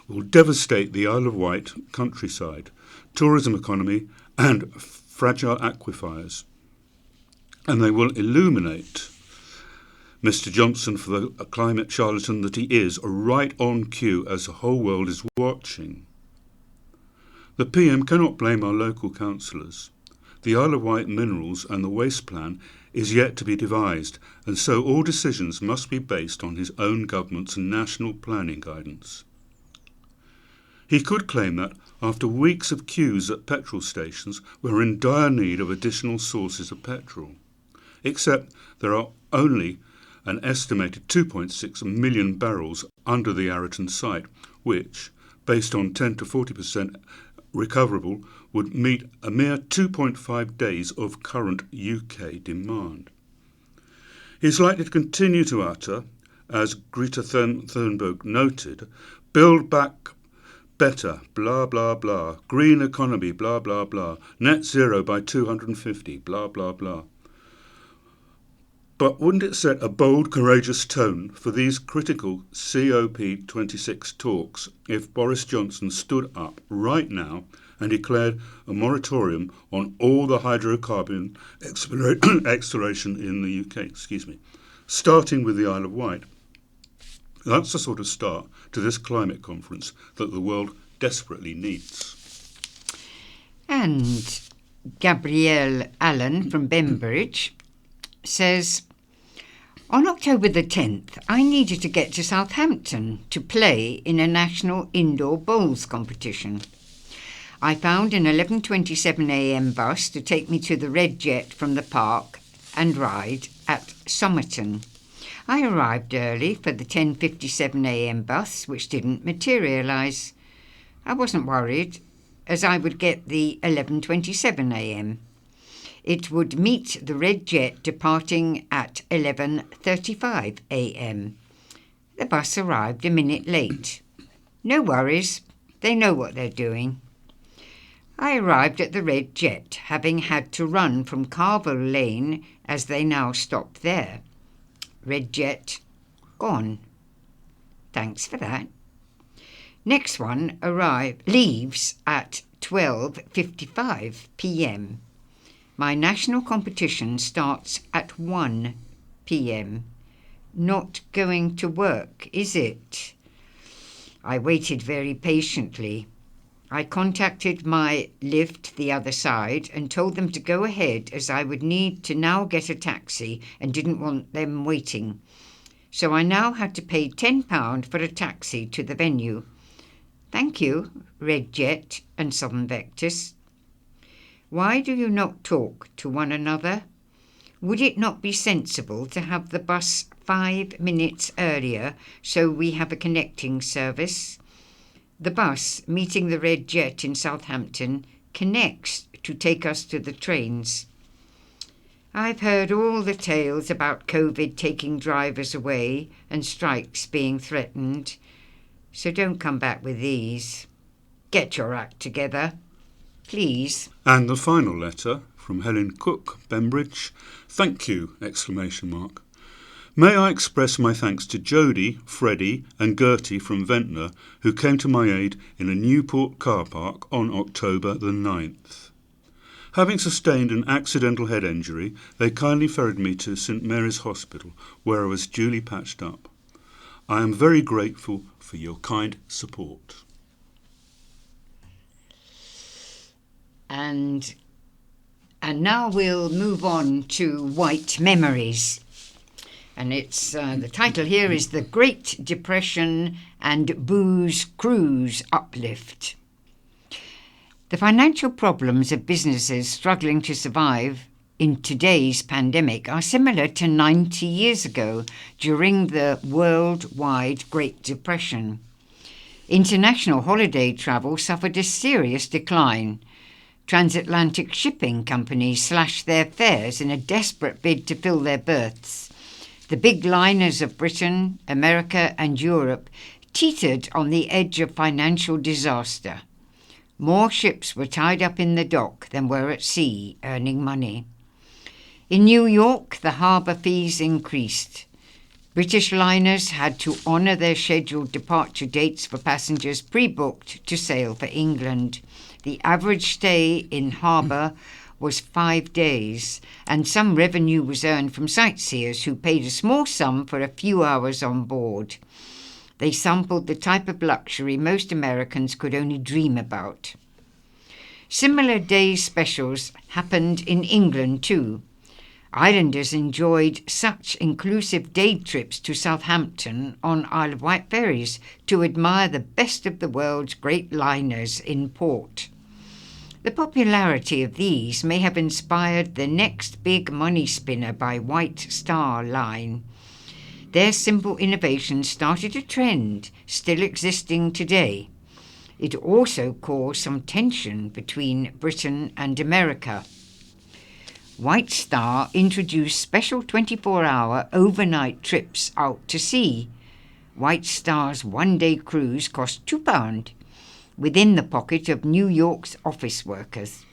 will devastate the Isle of Wight countryside, tourism economy and fragile aquifers. And they will illuminate Mr. Johnson for the climate charlatan that he is, right on cue as the whole world is watching. The PM cannot blame our local councillors. the Isle of Wight minerals and the waste plan is yet to be devised, and so all decisions must be based on his own government's national planning guidance. He could claim that, after weeks of queues at petrol stations, we're in dire need of additional sources of petrol. Except there are only an estimated 2.6 million barrels under the Arreton site, which, based on 10 to 40% recoverable, would meet a mere 2.5 days of current UK demand. He is likely to continue to utter, as Greta Thunberg noted, build back better, blah, blah, blah, green economy, blah, blah, blah, net zero by 250, blah, blah, blah. But wouldn't it set a bold, courageous tone for these critical COP26 talks if Boris Johnson stood up right now and declared a moratorium on all the hydrocarbon exploration in the UK, starting with the Isle of Wight? That's the sort of start to this climate conference that the world desperately needs. And Gabrielle Allen from Bembridge says, on October the 10th, I needed to get to Southampton to play in a national indoor bowls competition. I found an 11:27am bus to take me to the Red Jet from the park and ride at Somerton. I arrived early for the 10:57am bus, which didn't materialise. I wasn't worried, as I would get the 11:27am. It would meet the Red Jet departing at 11:35am. The bus arrived a minute late. No worries, they know what they're doing. I arrived at the Red Jet, having had to run from Carville Lane as they now stop there. Red Jet, gone. Thanks for that. Next one leaves at 12:55pm. My national competition starts at 1pm. Not going to work, is it? I waited very patiently. I contacted my lift the other side and told them to go ahead, as I would need to now get a taxi and didn't want them waiting. So I now had to pay £10 for a taxi to the venue. Thank you, Red Jet and Southern Vectors. Why do you not talk to one another? Would it not be sensible to have the bus 5 minutes earlier so we have a connecting service? The bus meeting the Red Jet in Southampton connects to take us to the trains. I've heard all the tales about COVID taking drivers away and strikes being threatened, so don't come back with these. Get your act together, please. And the final letter from Helen Cook, Bembridge. Thank you! ! May I express my thanks to Jodie, Freddie and Gertie from Ventnor, who came to my aid in a Newport car park on October the 9th. Having sustained an accidental head injury, they kindly ferried me to St Mary's Hospital, where I was duly patched up. I am very grateful for your kind support. And now we'll move on to White Memories. And it's the title here is The Great Depression and Booze Cruise Uplift. The financial problems of businesses struggling to survive in today's pandemic are similar to 90 years ago during the worldwide Great Depression. International holiday travel suffered a serious decline. Transatlantic shipping companies slashed their fares in a desperate bid to fill their berths. The big liners of Britain, America and Europe teetered on the edge of financial disaster. More ships were tied up in the dock than were at sea earning money. In New York, the harbour fees increased. British liners had to honour their scheduled departure dates for passengers pre-booked to sail for England. The average stay in harbour was 5 days, and some revenue was earned from sightseers who paid a small sum for a few hours on board. They sampled the type of luxury most Americans could only dream about. Similar day specials happened in England too. Islanders enjoyed such inclusive day trips to Southampton on Isle of Wight ferries to admire the best of the world's great liners in port. The popularity of these may have inspired the next big money spinner by White Star Line. Their simple innovation started a trend still existing today. It also caused some tension between Britain and America. White Star introduced special 24-hour overnight trips out to sea. White Star's one-day cruise cost £2, within the pocket of New York's office workers.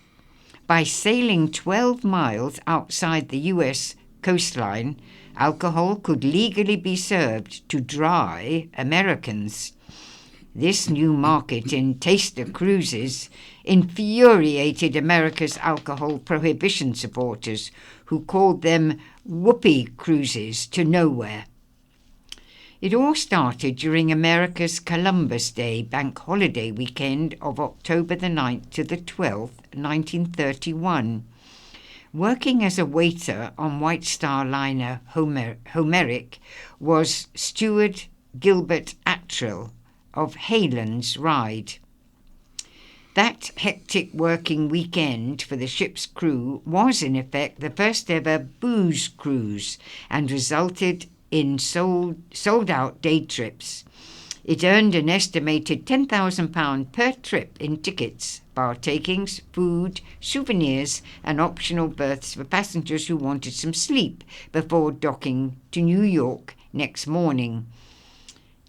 By sailing 12 miles outside the US coastline, alcohol could legally be served to dry Americans. This new market in taster cruises infuriated America's alcohol prohibition supporters, who called them whoopee cruises to nowhere. It all started during America's Columbus Day bank holiday weekend of October the 9th to the 12th, 1931. Working as a waiter on White Star liner Homeric was steward Gilbert Attrill of Haylands Ryde. That hectic working weekend for the ship's crew was in effect the first ever booze cruise and resulted in sold-out day trips. It earned an estimated £10,000 per trip in tickets, bar takings, food, souvenirs and optional berths for passengers who wanted some sleep before docking to New York next morning.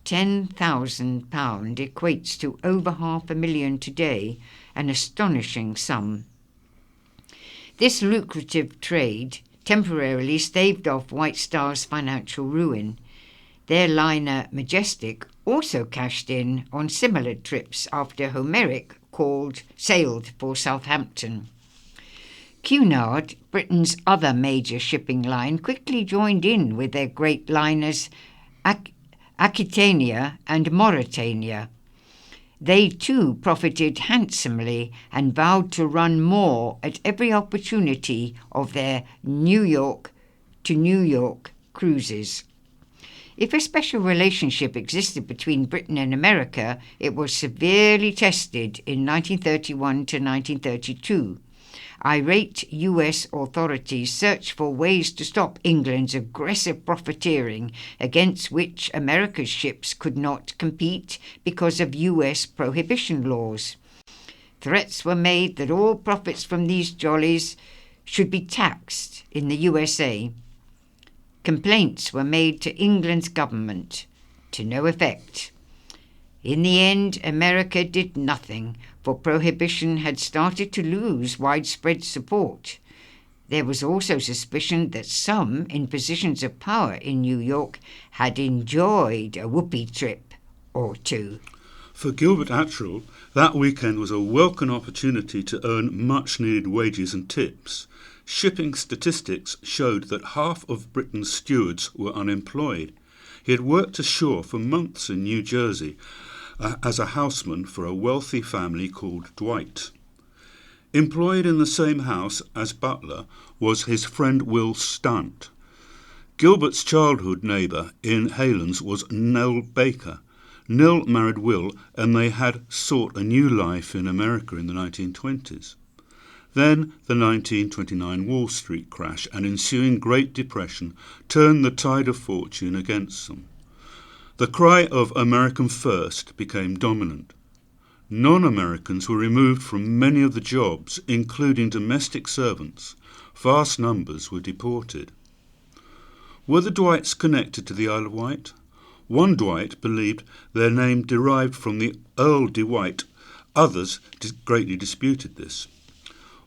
£10,000 equates to over $500,000 today, an astonishing sum. This lucrative trade temporarily staved off White Star's financial ruin. Their liner Majestic also cashed in on similar trips after Homeric sailed for Southampton. Cunard, Britain's other major shipping line, quickly joined in with their great liners Aquitania and Mauretania. They too profited handsomely and vowed to run more at every opportunity of their New York to New York cruises. If a special relationship existed between Britain and America, it was severely tested in 1931 to 1932. Irate US authorities searched for ways to stop England's aggressive profiteering, against which America's ships could not compete because of US prohibition laws. Threats were made that all profits from these jollies should be taxed in the USA. Complaints were made to England's government, to no effect. In the end, America did nothing, for prohibition had started to lose widespread support. There was also suspicion that some in positions of power in New York had enjoyed a whoopee trip or two. For Gilbert Attrill, that weekend was a welcome opportunity to earn much-needed wages and tips. Shipping statistics showed that half of Britain's stewards were unemployed. He had worked ashore for months in New Jersey as a houseman for a wealthy family called Dwight. Employed in the same house as butler was his friend Will Stunt. Gilbert's childhood neighbour in Haylands was Nell Baker. Nell married Will, and they had sought a new life in America in the 1920s. Then the 1929 Wall Street crash and ensuing Great Depression turned the tide of fortune against them. The cry of American First became dominant. Non-Americans were removed from many of the jobs, including domestic servants. Vast numbers were deported. Were the Dwights connected to the Isle of Wight? One Dwight believed their name derived from the Earl de Wight. Others greatly disputed this.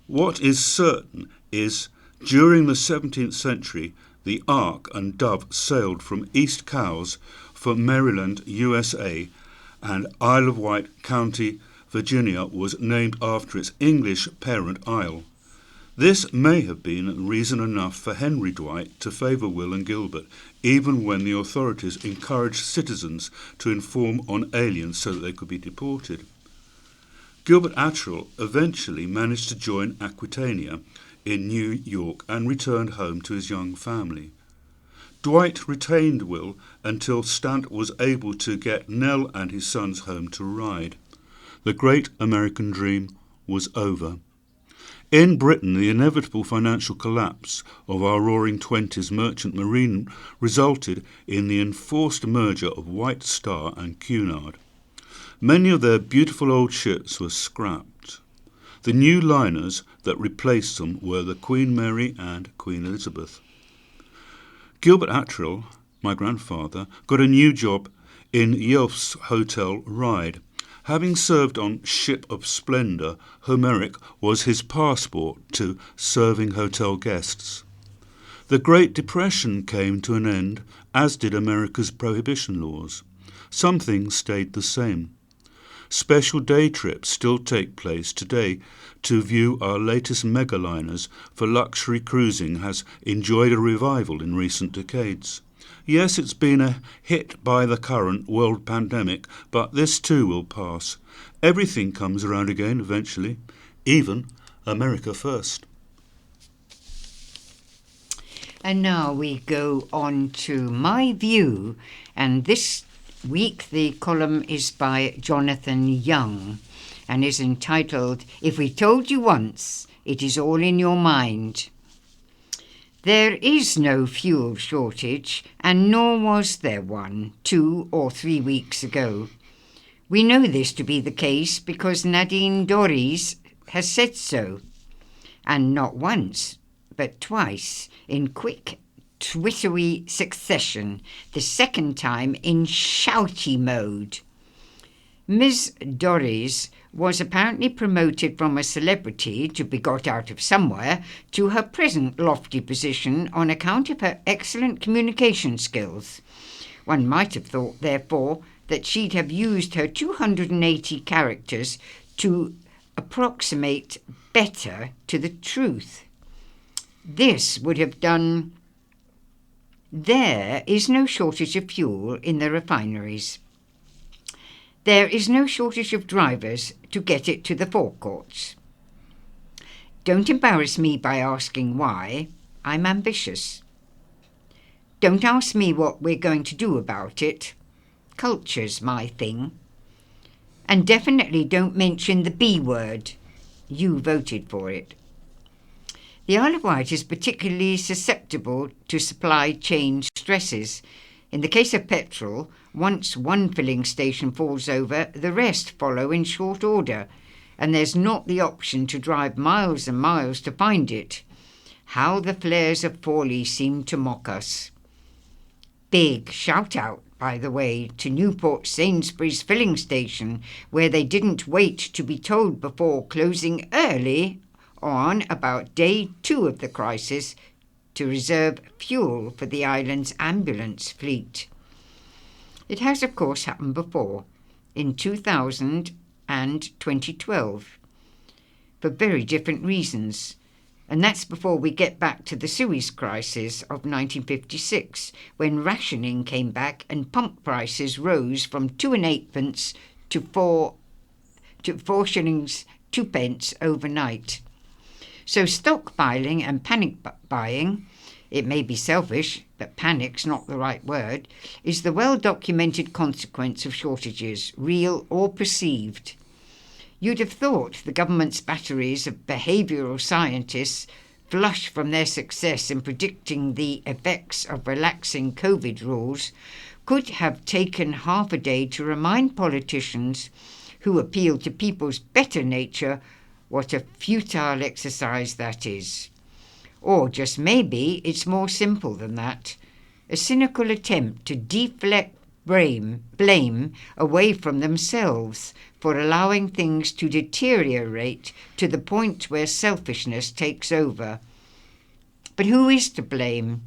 What is certain is, during the 17th century, the Ark and Dove sailed from East Cowes for Maryland, USA, and Isle of Wight County, Virginia, was named after its English parent isle. This may have been reason enough for Henry Dwight to favour Will and Gilbert, even when the authorities encouraged citizens to inform on aliens so that they could be deported. Gilbert Attrill eventually managed to join Aquitania in New York and returned home to his young family. Dwight retained Will until Stant was able to get Nell and his sons home to Ryde. The great American dream was over. In Britain, the inevitable financial collapse of our Roaring Twenties merchant marine resulted in the enforced merger of White Star and Cunard. Many of their beautiful old ships were scrapped. The new liners that replaced them were the Queen Mary and Queen Elizabeth. Gilbert Attrill, my grandfather, got a new job in Yelf's Hotel Ryde. Having served on Ship of Splendour, Homeric was his passport to serving hotel guests. The Great Depression came to an end, as did America's prohibition laws. Some things stayed the same. Special day trips still take place today to view our latest megaliners for luxury cruising has enjoyed a revival in recent decades. Yes, it's been a hit by the current world pandemic, but this too will pass. Everything comes around again eventually, even America first. And now we go on to My View, and this week the column is by Jonathan Young and is entitled, If We Told You Once, It Is All in Your Mind. There is no fuel shortage, and nor was there one 2 or 3 weeks ago. We know this to be the case because Nadine Dorries has said so, and not once, but twice, in quick, twittery succession, the second time in shouty mode. Ms. Dorries was apparently promoted from a celebrity, to be got out of somewhere, to her present lofty position on account of her excellent communication skills. One might have thought, therefore, that she'd have used her 280 characters to approximate better to the truth. This would have done. There is no shortage of fuel in the refineries. There is no shortage of drivers to get it to the forecourts. Don't embarrass me by asking why. I'm ambitious. Don't ask me what we're going to do about it. Culture's my thing. And definitely don't mention the B word. You voted for it. The Isle of Wight is particularly susceptible to supply chain stresses. In the case of petrol, once one filling station falls over, the rest follow in short order, and there's not the option to drive miles and miles to find it. How the flares of Forley seem to mock us. Big shout-out, by the way, to Newport Sainsbury's filling station, where they didn't wait to be told before closing early on about day 2 of the crisis to reserve fuel for the island's ambulance fleet. It has, of course, happened before, in 2000 and 2012, for very different reasons. And that's before we get back to the Suez crisis of 1956, when rationing came back and pump prices rose from 2 8p to 4 shillings 2 pence overnight. So stockpiling and panic buying, it may be selfish, but panic's not the right word, is the well-documented consequence of shortages, real or perceived. You'd have thought the government's batteries of behavioural scientists, flush from their success in predicting the effects of relaxing COVID rules, could have taken half a day to remind politicians who appeal to people's better nature what a futile exercise that is. Or just maybe it's more simple than that. A cynical attempt to deflect blame away from themselves for allowing things to deteriorate to the point where selfishness takes over. But who is to blame?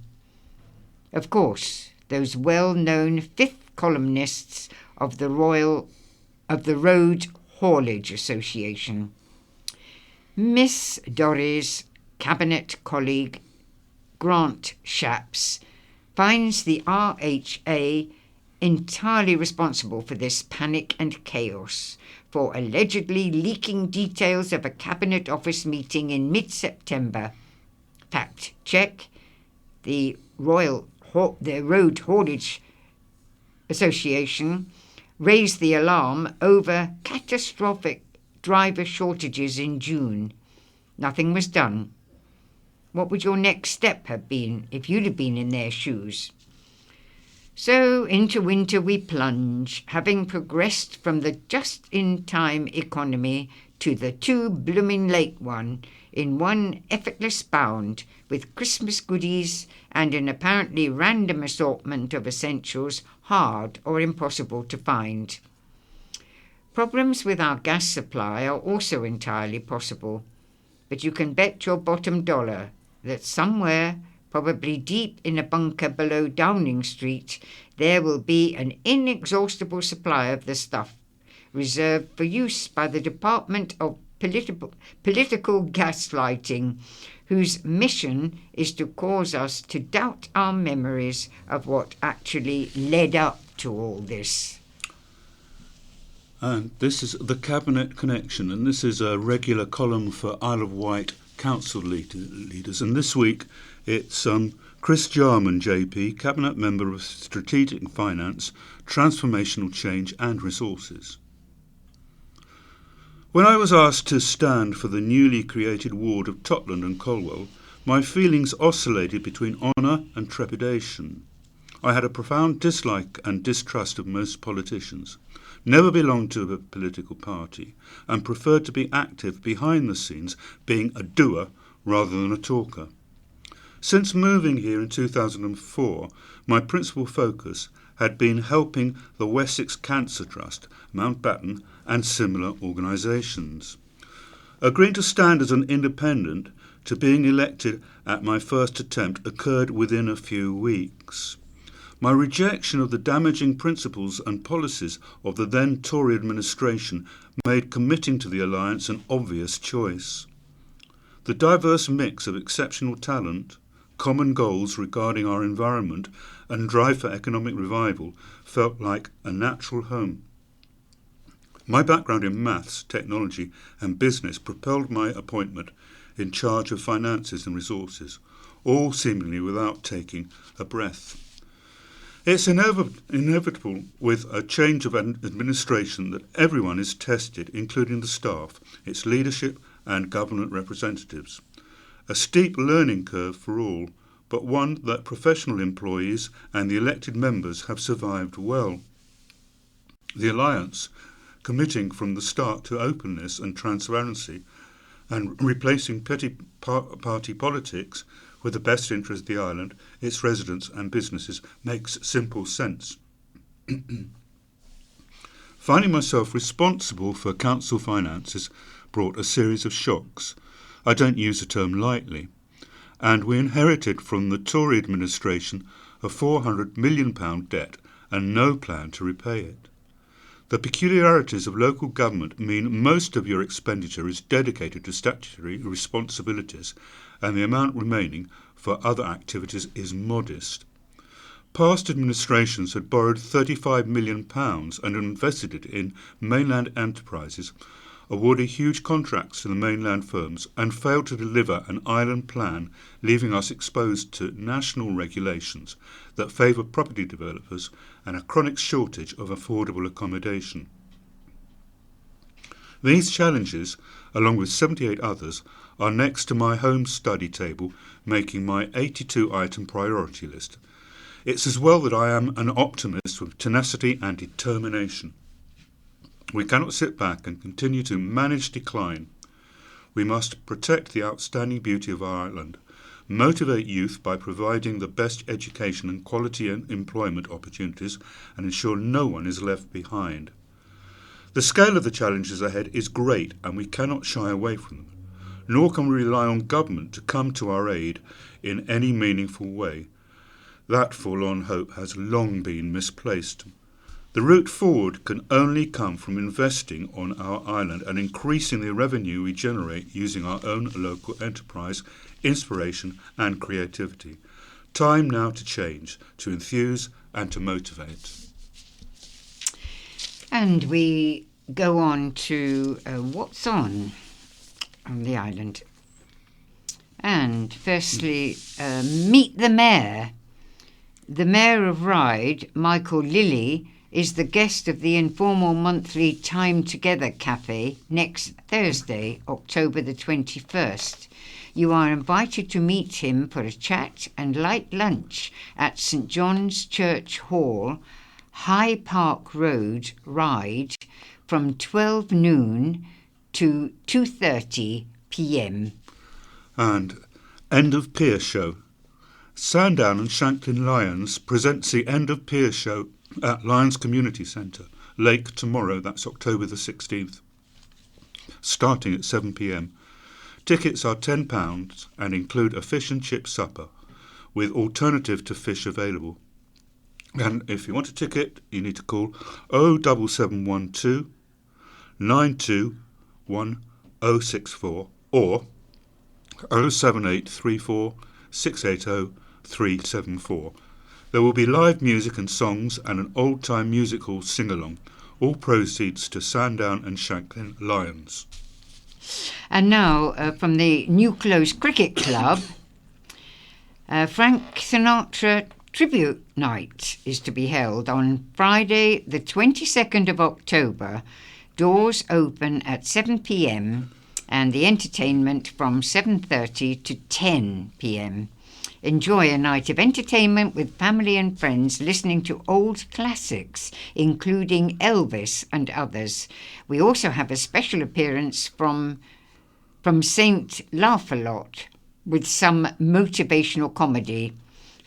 Of course, those well-known fifth columnists of the Road Haulage Association. Miss Dorries' cabinet colleague Grant Shapps finds the RHA entirely responsible for this panic and chaos, for allegedly leaking details of a Cabinet Office meeting in mid-September. Fact check. The Road Haulage Association raised the alarm over catastrophic driver shortages in June. Nothing was done. What would your next step have been if you'd have been in their shoes? So into winter we plunge, having progressed from the just-in-time economy to the too blooming late one, in one effortless bound, with Christmas goodies and an apparently random assortment of essentials hard or impossible to find. Problems with our gas supply are also entirely possible, but you can bet your bottom dollar that somewhere, probably deep in a bunker below Downing Street, there will be an inexhaustible supply of the stuff, reserved for use by the Department of Political Gaslighting, whose mission is to cause us to doubt our memories of what actually led up to all this. And this is the Cabinet Connection, and this is a regular column for Isle of Wight council leaders. And this week it's Chris Jarman, JP, Cabinet Member of Strategic Finance, Transformational Change and Resources. When I was asked to stand for the newly created ward of Totland and Colwell, my feelings oscillated between honour and trepidation. I had a profound dislike and distrust of most politicians, never belonged to a political party, and preferred to be active behind the scenes, being a doer rather than a talker. Since moving here in 2004, my principal focus had been helping the Wessex Cancer Trust, Mountbatten and similar organisations. Agreeing to stand as an independent to being elected at my first attempt occurred within a few weeks. My rejection of the damaging principles and policies of the then Tory administration made committing to the alliance an obvious choice. The diverse mix of exceptional talent, common goals regarding our environment and drive for economic revival felt like a natural home. My background in maths, technology and business propelled my appointment in charge of finances and resources, all seemingly without taking a breath. It's inevitable with a change of administration that everyone is tested, including the staff, its leadership and government representatives. A steep learning curve for all, but one that professional employees and the elected members have survived well. The Alliance, committing from the start to openness and transparency and replacing petty party politics with the best interest of the island, its residents and businesses, makes simple sense. Finding myself responsible for council finances brought a series of shocks. I don't use the term lightly. And we inherited from the Tory administration a £400 million debt and no plan to repay it. The peculiarities of local government mean most of your expenditure is dedicated to statutory responsibilities and the amount remaining for other activities is modest. Past administrations had borrowed £35 million and invested it in mainland enterprises, awarded huge contracts to the mainland firms and failed to deliver an island plan, leaving us exposed to national regulations that favour property developers and a chronic shortage of affordable accommodation. These challenges, along with 78 others, are next to my home study table, making my 82-item priority list. It's as well that I am an optimist with tenacity and determination. We cannot sit back and continue to manage decline. We must protect the outstanding beauty of our island, motivate youth by providing the best education and quality employment opportunities, and ensure no one is left behind. The scale of the challenges ahead is great and we cannot shy away from them, nor can we rely on government to come to our aid in any meaningful way. That forlorn hope has long been misplaced. The route forward can only come from investing on our island and increasing the revenue we generate using our own local enterprise, inspiration and creativity. Time now to change, to enthuse and to motivate. And we go on to what's on the island. And firstly, meet the mayor. The mayor of Ryde, Michael Lilly, is the guest of the informal monthly Time Together Cafe next Thursday, October the 21st. You are invited to meet him for a chat and light lunch at St John's Church Hall, High Park Road, Ryde, from 12 noon to 2:30 p.m. And End of Pier Show. Sandown and Shanklin Lions presents the End of Pier Show at Lions Community Centre, Lake, tomorrow, that's October the 16th, starting at 7 p.m. Tickets are £10 and include a fish and chip supper, with alternative to fish available. And if you want a ticket, you need to call 07712 921 064 or 07834 680 374. There will be live music and songs and an old-time musical sing-along. All proceeds to Sandown and Shanklin Lions. And now from the New Close Cricket Club, Frank Sinatra Tribute Night is to be held on Friday the 22nd of October. Doors open at 7 p.m. and the entertainment from 7:30 to 10 p.m. Enjoy a night of entertainment with family and friends listening to old classics, including Elvis and others. We also have a special appearance from Saint Laugh-A-Lot with some motivational comedy.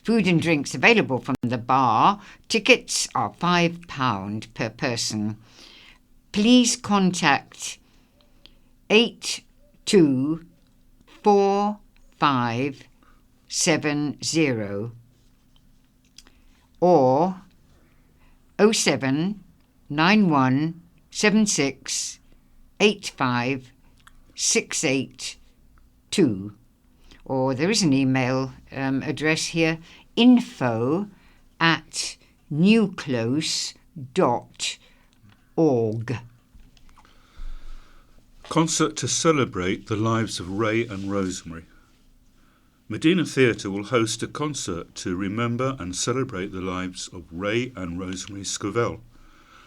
Food and drinks available from the bar. Tickets are £5 per person. Please contact 824570 or 07917685682, or there is an email address here, info@newclose.org. Concert to celebrate the lives of Ray and Rosemary. Medina Theatre will host a concert to remember and celebrate the lives of Ray and Rosemary Scovell.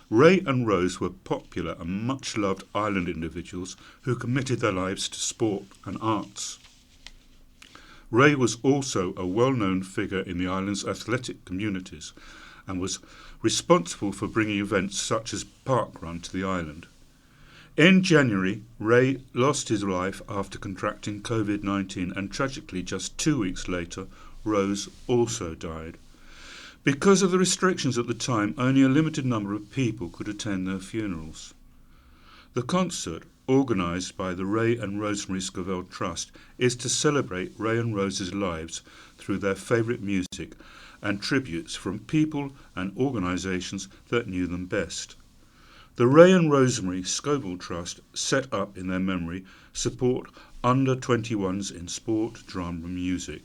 Ray and Rose were popular and much-loved island individuals who committed their lives to sport and arts. Ray was also a well-known figure in the island's athletic communities and was responsible for bringing events such as Park Run to the island. In January, Ray lost his life after contracting COVID-19, and tragically just 2 weeks later, Rose also died. Because of the restrictions at the time, only a limited number of people could attend their funerals. The concert, organised by the Ray and Rosemary Scovell Trust, is to celebrate Ray and Rose's lives through their favourite music and tributes from people and organisations that knew them best. The Ray and Rosemary Scovell Trust, set up in their memory, support under-21s in sport, drama and music.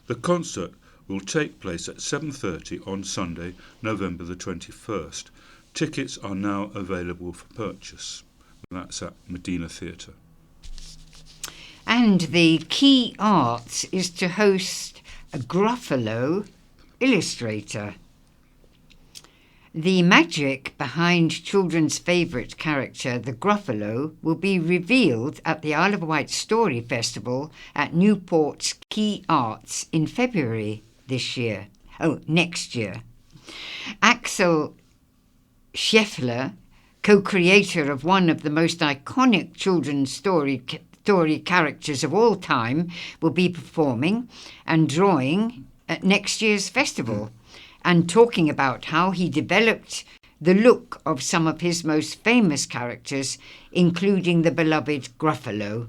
The concert will take place at 7:30 on Sunday, November the 21st. Tickets are now available for purchase. That's at Medina Theatre. And the Key Arts is to host a Gruffalo illustrator. The magic behind children's favourite character, the Gruffalo, will be revealed at the Isle of Wight Story Festival at Newport's Key Arts in February next year. Axel Scheffler, co-creator of one of the most iconic children's story characters of all time, will be performing and drawing at next year's festival, and talking about how he developed the look of some of his most famous characters, including the beloved Gruffalo.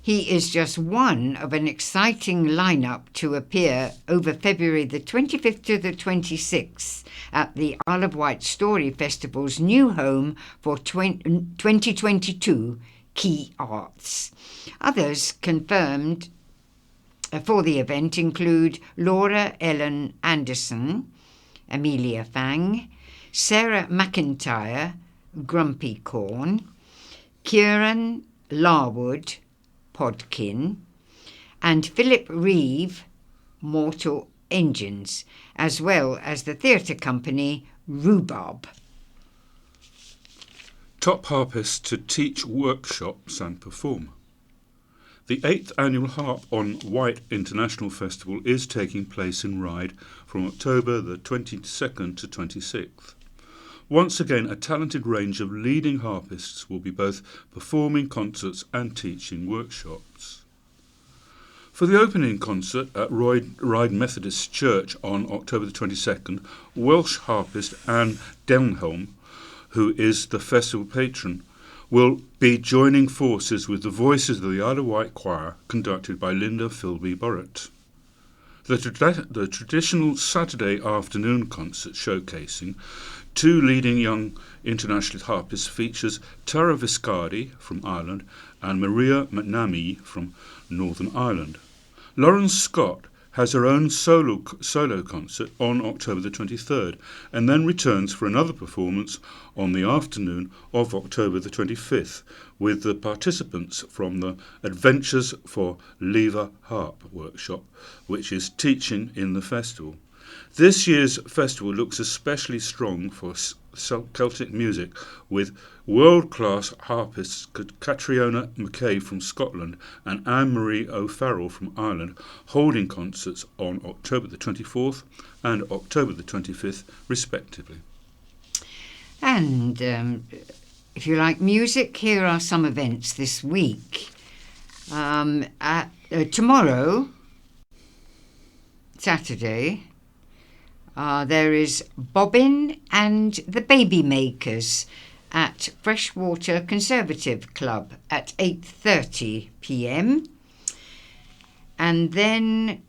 He is just one of an exciting lineup to appear over February the 25th to the 26th at the Isle of Wight Story Festival's new home for 2022, Key Arts. Others confirmed for the event include Laura Ellen Anderson, Amelia Fang, Sarah McIntyre, Grumpy Corn, Kieran Larwood, Podkin, and Philip Reeve, Mortal Engines, as well as the theatre company Rhubarb. Top harpists to teach workshops and perform. The 8th annual Harp on Wight International Festival is taking place in Ryde from October the 22nd to 26th. Once again, a talented range of leading harpists will be both performing concerts and teaching workshops. For the opening concert at Ryde Methodist Church on October the 22nd, Welsh harpist Anne Denholm, who is the festival patron, will be joining forces with the Voices of the Isle of Wight Choir, conducted by Linda Philby-Borrett. The traditional Saturday afternoon concert showcasing two leading young international harpists features Tara Viscardi from Ireland and Maria McNamee from Northern Ireland. Lauren Scott has her own solo concert on October the 23rd and then returns for another performance on the afternoon of October the 25th with the participants from the Adventures for Lever Harp workshop, which is teaching in the festival. This year's festival looks especially strong for Celtic music, with world-class harpists Catriona McKay from Scotland and Anne-Marie O'Farrell from Ireland holding concerts on October the 24th and October the 25th, respectively. And if you like music, here are some events this week. Tomorrow, Saturday, there is Bobbin and the Baby Makers at Freshwater Conservative Club at 8:30 p.m. And then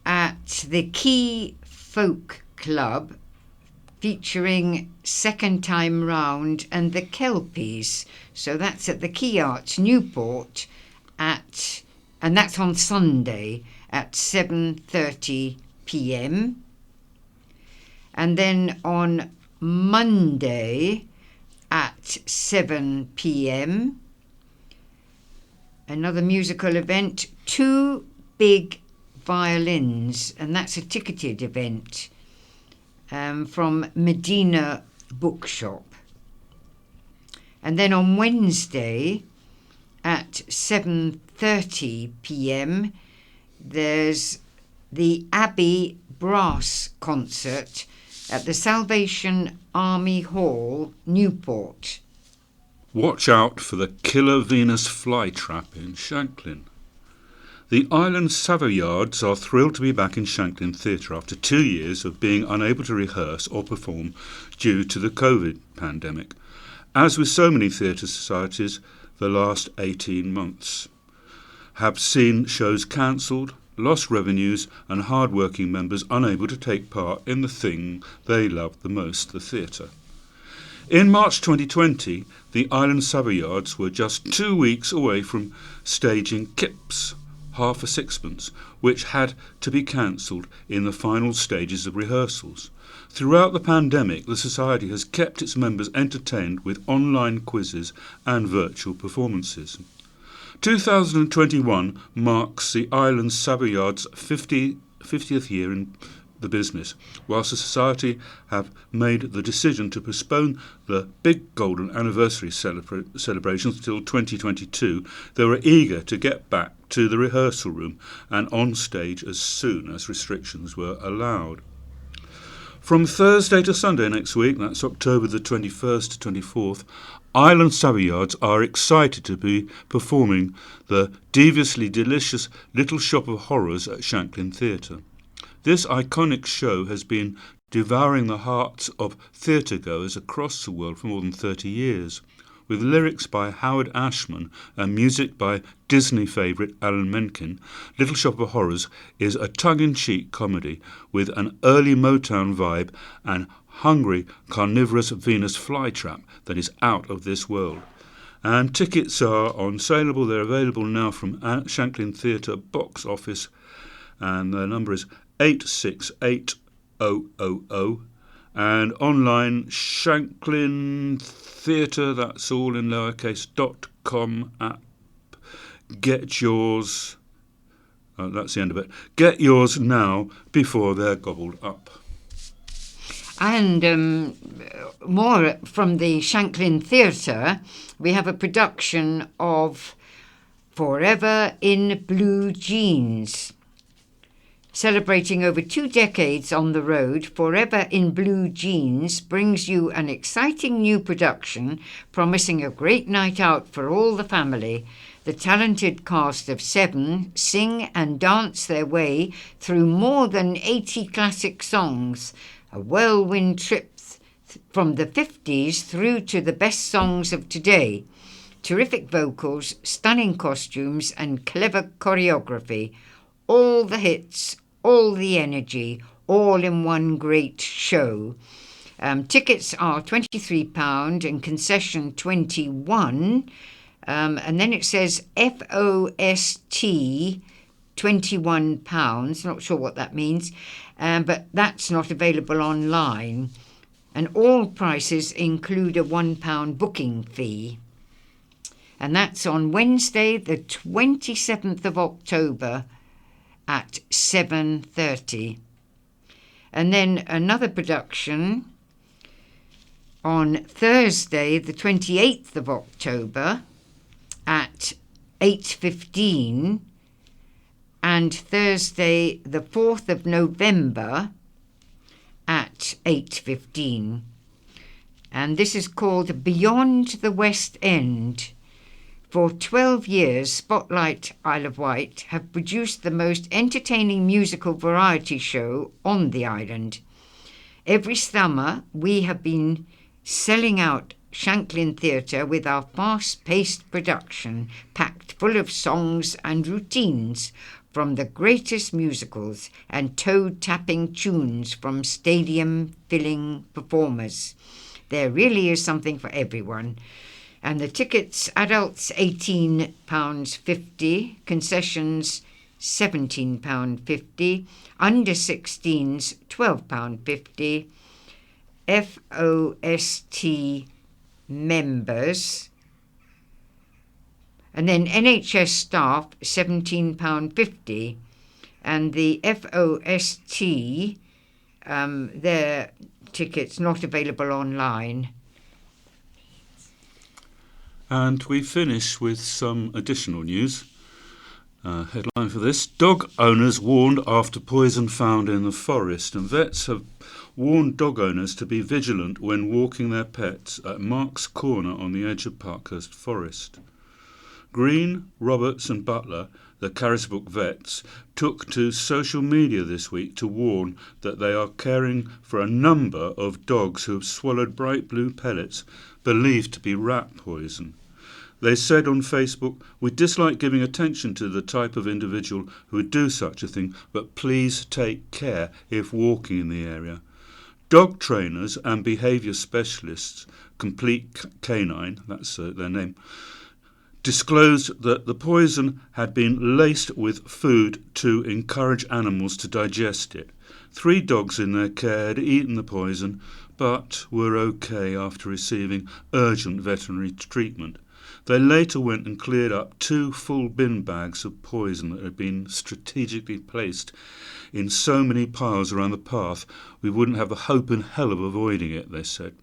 at the Key Folk Club, featuring Second Time Round and the Kelpies. So that's at the Key Arts Newport and that's on Sunday at 7:30 p.m. And then on Monday at 7 p.m, another musical event, Two Big Violins, and that's a ticketed event from Medina Bookshop. And then on Wednesday at 7:30 p.m, there's the Abbey Brass Concert at the Salvation Army Hall, Newport. Watch out for the Killer Venus flytrap in Shanklin. The Island Savoyards are thrilled to be back in Shanklin Theatre after 2 years of being unable to rehearse or perform due to the COVID pandemic. As with so many theatre societies, the last 18 months have seen shows cancelled, lost revenues and hard-working members unable to take part in the thing they love the most, the theatre. In March 2020, the Island Savoyards were just 2 weeks away from staging Kips, Half a Sixpence, which had to be cancelled in the final stages of rehearsals. Throughout the pandemic, the Society has kept its members entertained with online quizzes and virtual performances. 2021 marks the Island Savoyards' 50th year in the business. Whilst the Society have made the decision to postpone the big golden anniversary celebrations until 2022, they were eager to get back to the rehearsal room and on stage as soon as restrictions were allowed. From Thursday to Sunday next week, that's October the 21st to 24th, Island Savoyards are excited to be performing the deviously delicious Little Shop of Horrors at Shanklin Theatre. This iconic show has been devouring the hearts of theatregoers across the world for more than 30 years. With lyrics by Howard Ashman and music by Disney favourite Alan Menken, Little Shop of Horrors is a tongue-in-cheek comedy with an early Motown vibe and hungry carnivorous Venus flytrap that is out of this world. And tickets are on saleable. They're available now from Shanklin Theatre box office, and the number is 868000, And online, Shanklin Theatre, that's all in lowercase, .com app. Get yours. That's the end of it. Get yours now before they're gobbled up. And more from the Shanklin Theatre, we have a production of Forever in Blue Jeans. Celebrating over 2 decades on the road, Forever in Blue Jeans brings you an exciting new production promising a great night out for all the family. The talented cast of 7 sing and dance their way through more than 80 classic songs, a whirlwind trip from the 50s through to the best songs of today. Terrific vocals, stunning costumes and clever choreography. All the hits, all the energy, all in one great show. Tickets are £23 and concession £21. And then it says FOST £21. Not sure what that means, but that's not available online. And all prices include a £1 booking fee. And that's on Wednesday, the 27th of October at 7:30. And then another production on Thursday, the 28th of October at 8:15. And Thursday, the 4th of November at 8:15. And this is called Beyond the West End. For 12 years, Spotlight Isle of Wight have produced the most entertaining musical variety show on the island. Every summer, we have been selling out Shanklin Theatre with our fast-paced production, packed full of songs and routines from the greatest musicals and toe-tapping tunes from stadium-filling performers. There really is something for everyone. And the tickets, adults £18.50, concessions £17.50, under 16s £12.50, FOST members, and then NHS staff £17.50, and the FOST, their tickets not available online. And we finish with some additional news. Headline for this: dog owners warned after poison found in the forest. And vets have warned dog owners to be vigilant when walking their pets at Mark's Corner on the edge of Parkhurst Forest. Green, Roberts and Butler, the Carisbrooke vets, took to social media this week to warn that they are caring for a number of dogs who have swallowed bright blue pellets believed to be rat poison. They said on Facebook, "We dislike giving attention to the type of individual who would do such a thing, but please take care if walking in the area." Dog trainers and behaviour specialists, Complete Canine, that's their name, disclosed that the poison had been laced with food to encourage animals to digest it. 3 dogs in their care had eaten the poison, but were okay after receiving urgent veterinary treatment. They later went and cleared up 2 full bin bags of poison that had been strategically placed in so many piles around the path we wouldn't have the hope in hell of avoiding it, they said.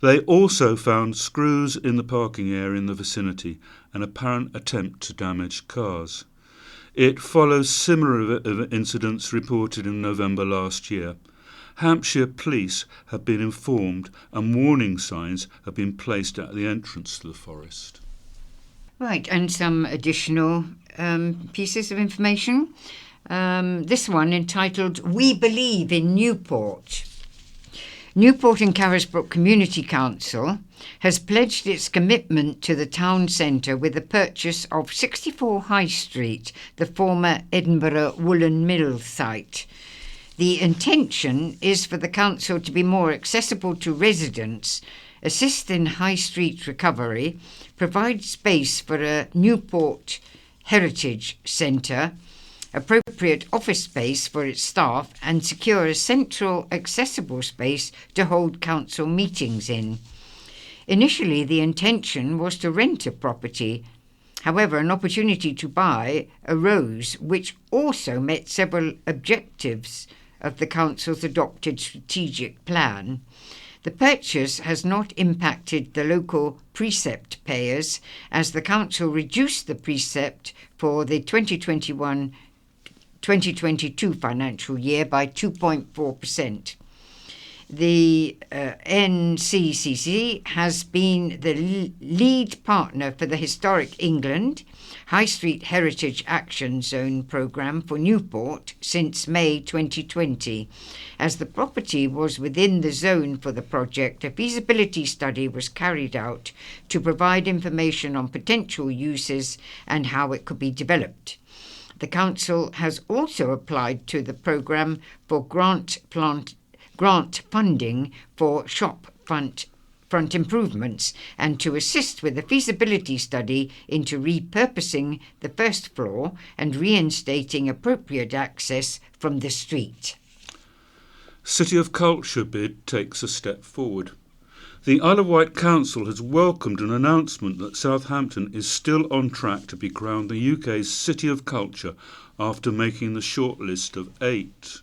They also found screws in the parking area in the vicinity, an apparent attempt to damage cars. It follows similar incidents reported in November last year. Hampshire police have been informed and warning signs have been placed at the entrance to the forest. Right, and some additional pieces of information. This one entitled We Believe in Newport. Newport and Carisbrooke Community Council has pledged its commitment to the town centre with the purchase of 64 High Street, the former Edinburgh Woolen Mill site. The intention is for the council to be more accessible to residents, assist in high street recovery, provide space for a Newport Heritage Centre, appropriate office space for its staff, and secure a central accessible space to hold council meetings in. Initially, the intention was to rent a property. However, an opportunity to buy arose, which also met several objectives of the council's adopted strategic plan. The purchase has not impacted the local precept payers, as the council reduced the precept for the 2021-2022 financial year by 2.4%. The NCCC has been the lead partner for the Historic England High Street Heritage Action Zone programme for Newport since May 2020. As the property was within the zone for the project, a feasibility study was carried out to provide information on potential uses and how it could be developed. The council has also applied to the programme for grant funding for shop front improvements and to assist with a feasibility study into repurposing the first floor and reinstating appropriate access from the street. City of Culture bid takes a step forward. The Isle of Wight Council has welcomed an announcement that Southampton is still on track to be crowned the UK's City of Culture after making the shortlist of 8.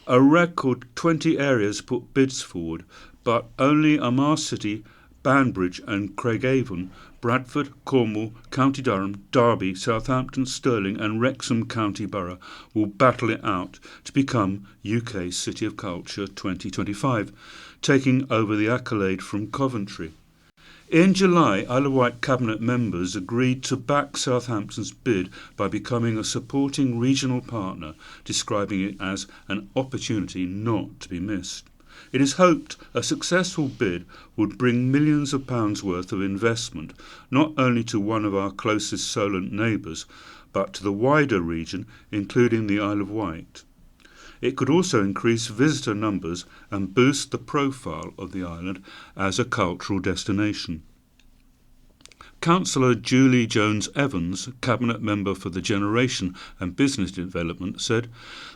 A record 20 areas put bids forward, but only Armagh City, Banbridge and Craigavon, Bradford, Cornwall, County Durham, Derby, Southampton, Stirling and Wrexham County Borough will battle it out to become UK City of Culture 2025, taking over the accolade from Coventry. In July, Isle of Wight Cabinet members agreed to back Southampton's bid by becoming a supporting regional partner, describing it as an opportunity not to be missed. It is hoped a successful bid would bring millions of pounds worth of investment, not only to one of our closest Solent neighbours, but to the wider region, including the Isle of Wight. It could also increase visitor numbers and boost the profile of the island as a cultural destination. Councillor Julie Jones-Evans, Cabinet Member for the Generation and Business Development, said,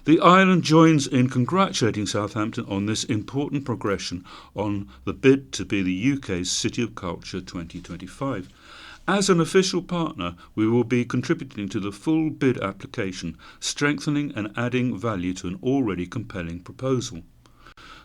"The island joins in congratulating Southampton on this important progression on the bid to be the UK's City of Culture 2025. As an official partner, we will be contributing to the full bid application, strengthening and adding value to an already compelling proposal."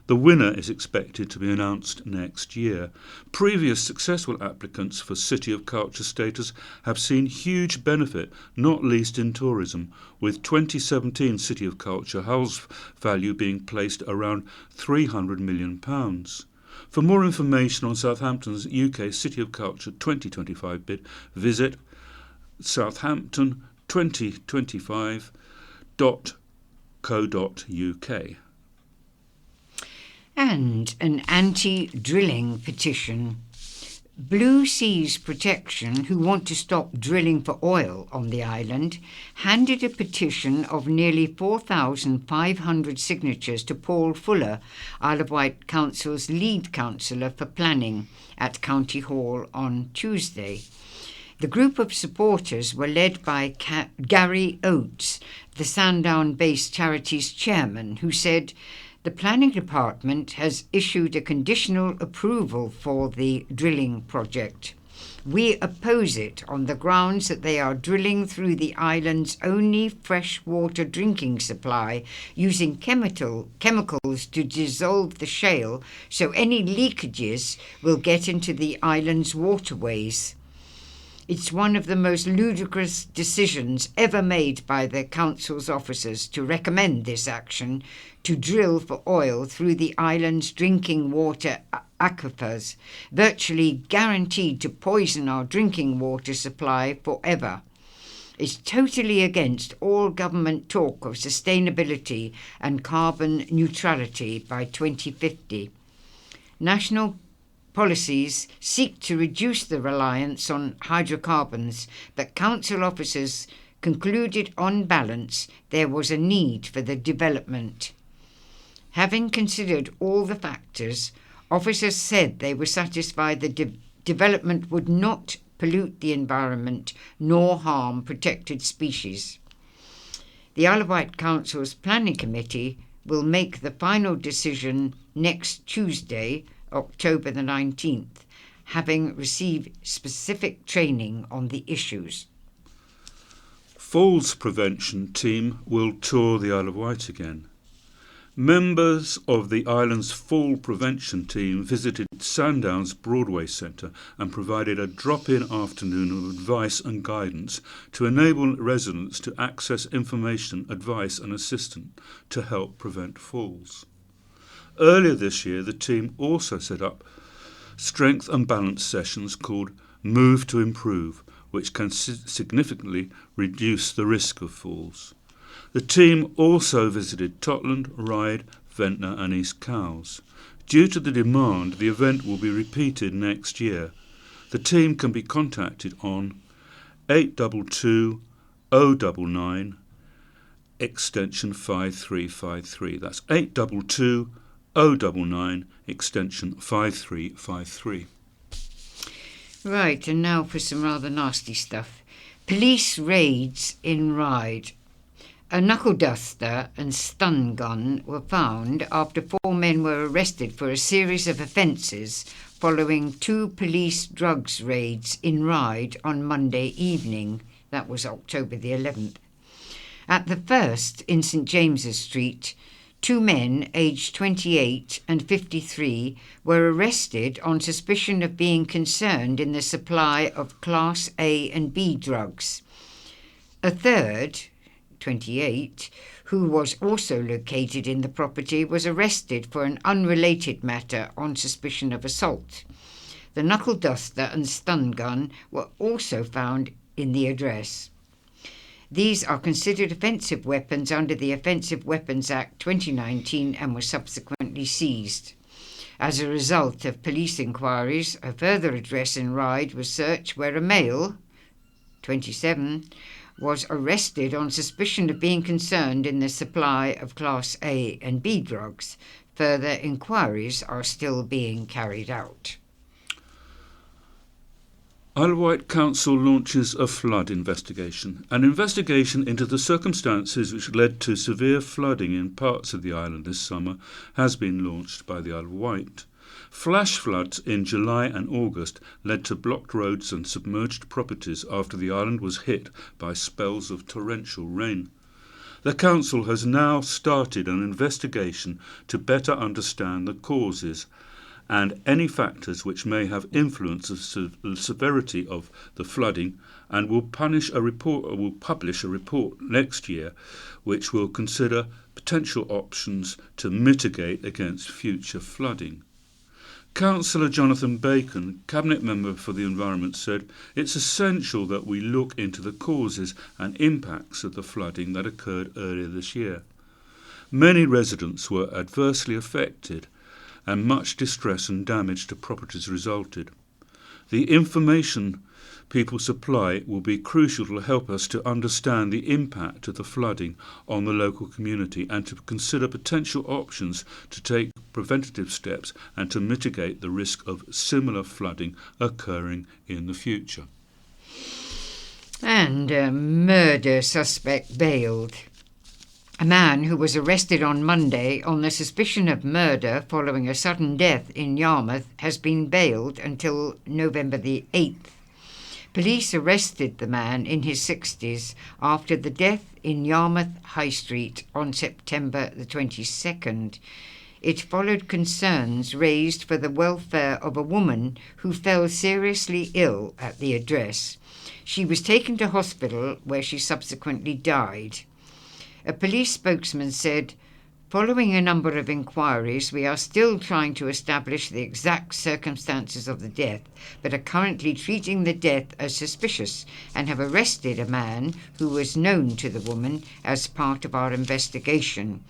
The winner is expected to be announced next year. Previous successful applicants for City of Culture status have seen huge benefit, not least in tourism, with 2017 City of Culture house value being placed around £300 million. For more information on Southampton's UK City of Culture 2025 bid, visit southampton2025.co.uk. And an anti-drilling petition. Blue Seas Protection, who want to stop drilling for oil on the island, handed a petition of nearly 4,500 signatures to Paul Fuller, Isle of Wight Council's lead councillor for planning, at County Hall on Tuesday. The group of supporters were led by Gary Oates, the Sandown-based charity's chairman, who said, "The planning department has issued a conditional approval for the drilling project. We oppose it on the grounds that they are drilling through the island's only freshwater drinking supply using chemicals to dissolve the shale, so any leakages will get into the island's waterways. It's one of the most ludicrous decisions ever made by the council's officers to recommend this action to drill for oil through the island's drinking water aquifers, virtually guaranteed to poison our drinking water supply forever. It's totally against all government talk of sustainability and carbon neutrality by 2050. National policies seek to reduce the reliance on hydrocarbons, but council officers concluded on balance there was a need for the development. Having considered all the factors, officers said they were satisfied the development would not pollute the environment nor harm protected species. The Isle of Wight Council's Planning Committee will make the final decision next Tuesday, October the 19th, having received specific training on the issues. Falls prevention team will tour the Isle of Wight again. Members of the island's fall prevention team visited Sandown's Broadway Centre and provided a drop-in afternoon of advice and guidance to enable residents to access information, advice and assistance to help prevent falls. Earlier this year, the team also set up strength and balance sessions called Move to Improve, which can significantly reduce the risk of falls. The team also visited Totland, Ryde, Ventnor and East Cowes. Due to the demand, the event will be repeated next year. The team can be contacted on 822 099 extension 5353. That's 822 099 extension 5353. Right, and now for some rather nasty stuff. Police raids in Ryde. A knuckle duster and stun gun were found after 4 men were arrested for a series of offences following 2 police drugs raids in Ryde on Monday evening. That was October the 11th. At the first, in St James's Street, 2 men aged 28 and 53 were arrested on suspicion of being concerned in the supply of Class A and B drugs. A third, 28, who was also located in the property, was arrested for an unrelated matter on suspicion of assault. The knuckle duster and stun gun were also found in the address. These are considered offensive weapons under the Offensive Weapons Act 2019 and were subsequently seized. As a result of police inquiries, a further address in Ryde was searched where a male, 27, was arrested on suspicion of being concerned in the supply of Class A and B drugs. Further inquiries are still being carried out. Isle of Wight Council launches a flood investigation. An investigation into the circumstances which led to severe flooding in parts of the island this summer has been launched by the Isle of Wight. Flash floods in July and August led to blocked roads and submerged properties after the island was hit by spells of torrential rain. The Council has now started an investigation to better understand the causes and any factors which may have influenced the severity of the flooding, and will publish a report next year which will consider potential options to mitigate against future flooding. Councillor Jonathan Bacon, Cabinet Member for the Environment, said it's essential that we look into the causes and impacts of the flooding that occurred earlier this year. Many residents were adversely affected and much distress and damage to properties resulted. The information people supply will be crucial to help us to understand the impact of the flooding on the local community and to consider potential options to take preventative steps and to mitigate the risk of similar flooding occurring in the future. And a murder suspect bailed. A man who was arrested on Monday on the suspicion of murder following a sudden death in Yarmouth has been bailed until November the 8th. Police arrested the man in his 60s after the death in Yarmouth High Street on September the 22nd. It followed concerns raised for the welfare of a woman who fell seriously ill at the address. She was taken to hospital where she subsequently died. A police spokesman said, "Following a number of inquiries, we are still trying to establish the exact circumstances of the death, but are currently treating the death as suspicious and have arrested a man who was known to the woman as part of our investigation.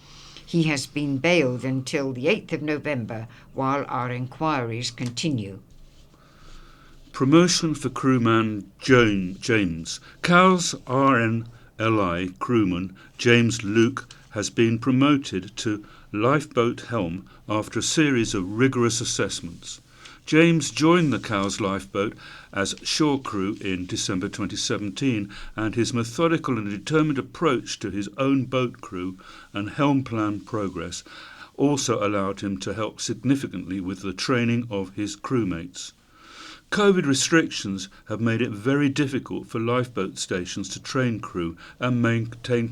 He has been bailed until the 8th of November while our inquiries continue." Promotion for crewman James. Cowes RNLI crewman James Luke has been promoted to lifeboat helm after a series of rigorous assessments. James joined the Cowes lifeboat as shore crew in December 2017, and his methodical and determined approach to his own boat crew and helm plan progress also allowed him to help significantly with the training of his crewmates. COVID restrictions have made it very difficult for lifeboat stations to train crew and maintain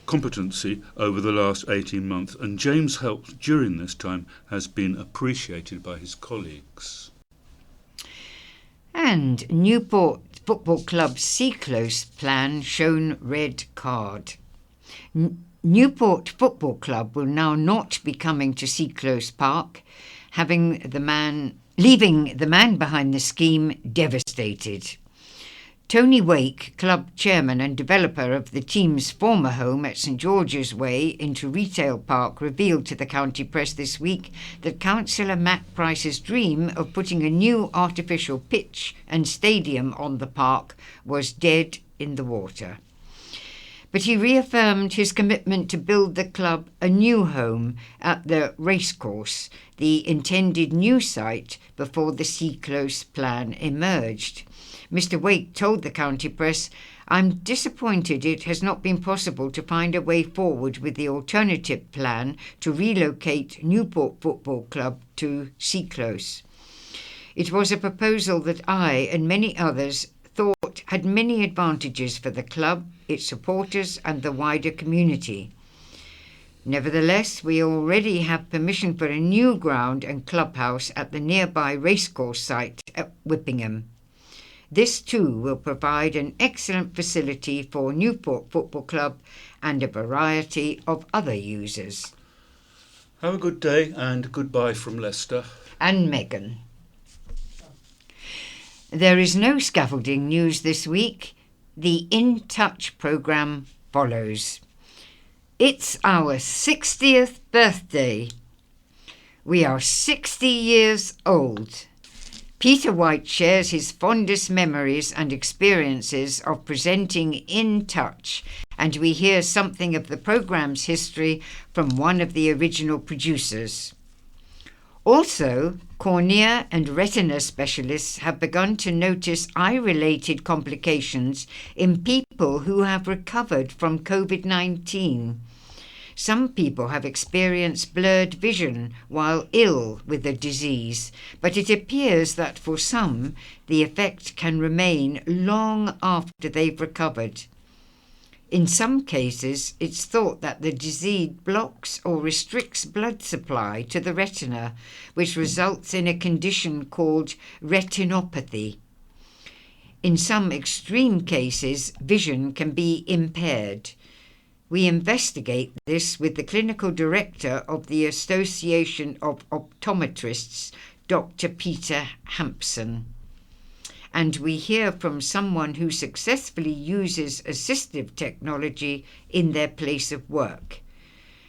competency over the last 18 months, and James' help during this time has been appreciated by his colleagues. And Newport Football Club's Seaclose plan shown red card. Newport Football Club will now not be coming to Seaclose Park, leaving the man behind the scheme devastated. Tony Wake, club chairman and developer of the team's former home at St George's Way into Retail Park, revealed to the county press this week that Councillor Matt Price's dream of putting a new artificial pitch and stadium on the park was dead in the water. But he reaffirmed his commitment to build the club a new home at the racecourse, the intended new site before the Seaclose plan emerged. Mr Wake told the county press, "I'm disappointed it has not been possible to find a way forward with the alternative plan to relocate Newport Football Club to Seaclose. It was a proposal that I and many others thought had many advantages for the club, its supporters and the wider community. Nevertheless, we already have permission for a new ground and clubhouse at the nearby racecourse site at Whippingham. This too will provide an excellent facility for Newport Football Club and a variety of other users." Have a good day and goodbye from Leicester. And Megan. There is no scaffolding news this week. The In Touch programme follows. It's our 60th birthday. We are 60 years old. Peter Wight shares his fondest memories and experiences of presenting In Touch, and we hear something of the programme's history from one of the original producers. Also, cornea and retina specialists have begun to notice eye-related complications in people who have recovered from COVID-19. Some people have experienced blurred vision while ill with the disease, but it appears that for some, the effect can remain long after they've recovered. In some cases, it's thought that the disease blocks or restricts blood supply to the retina, which results in a condition called retinopathy. In some extreme cases, vision can be impaired. We investigate this with the clinical director of the Association of Optometrists, Dr. Peter Hampson. And we hear from someone who successfully uses assistive technology in their place of work.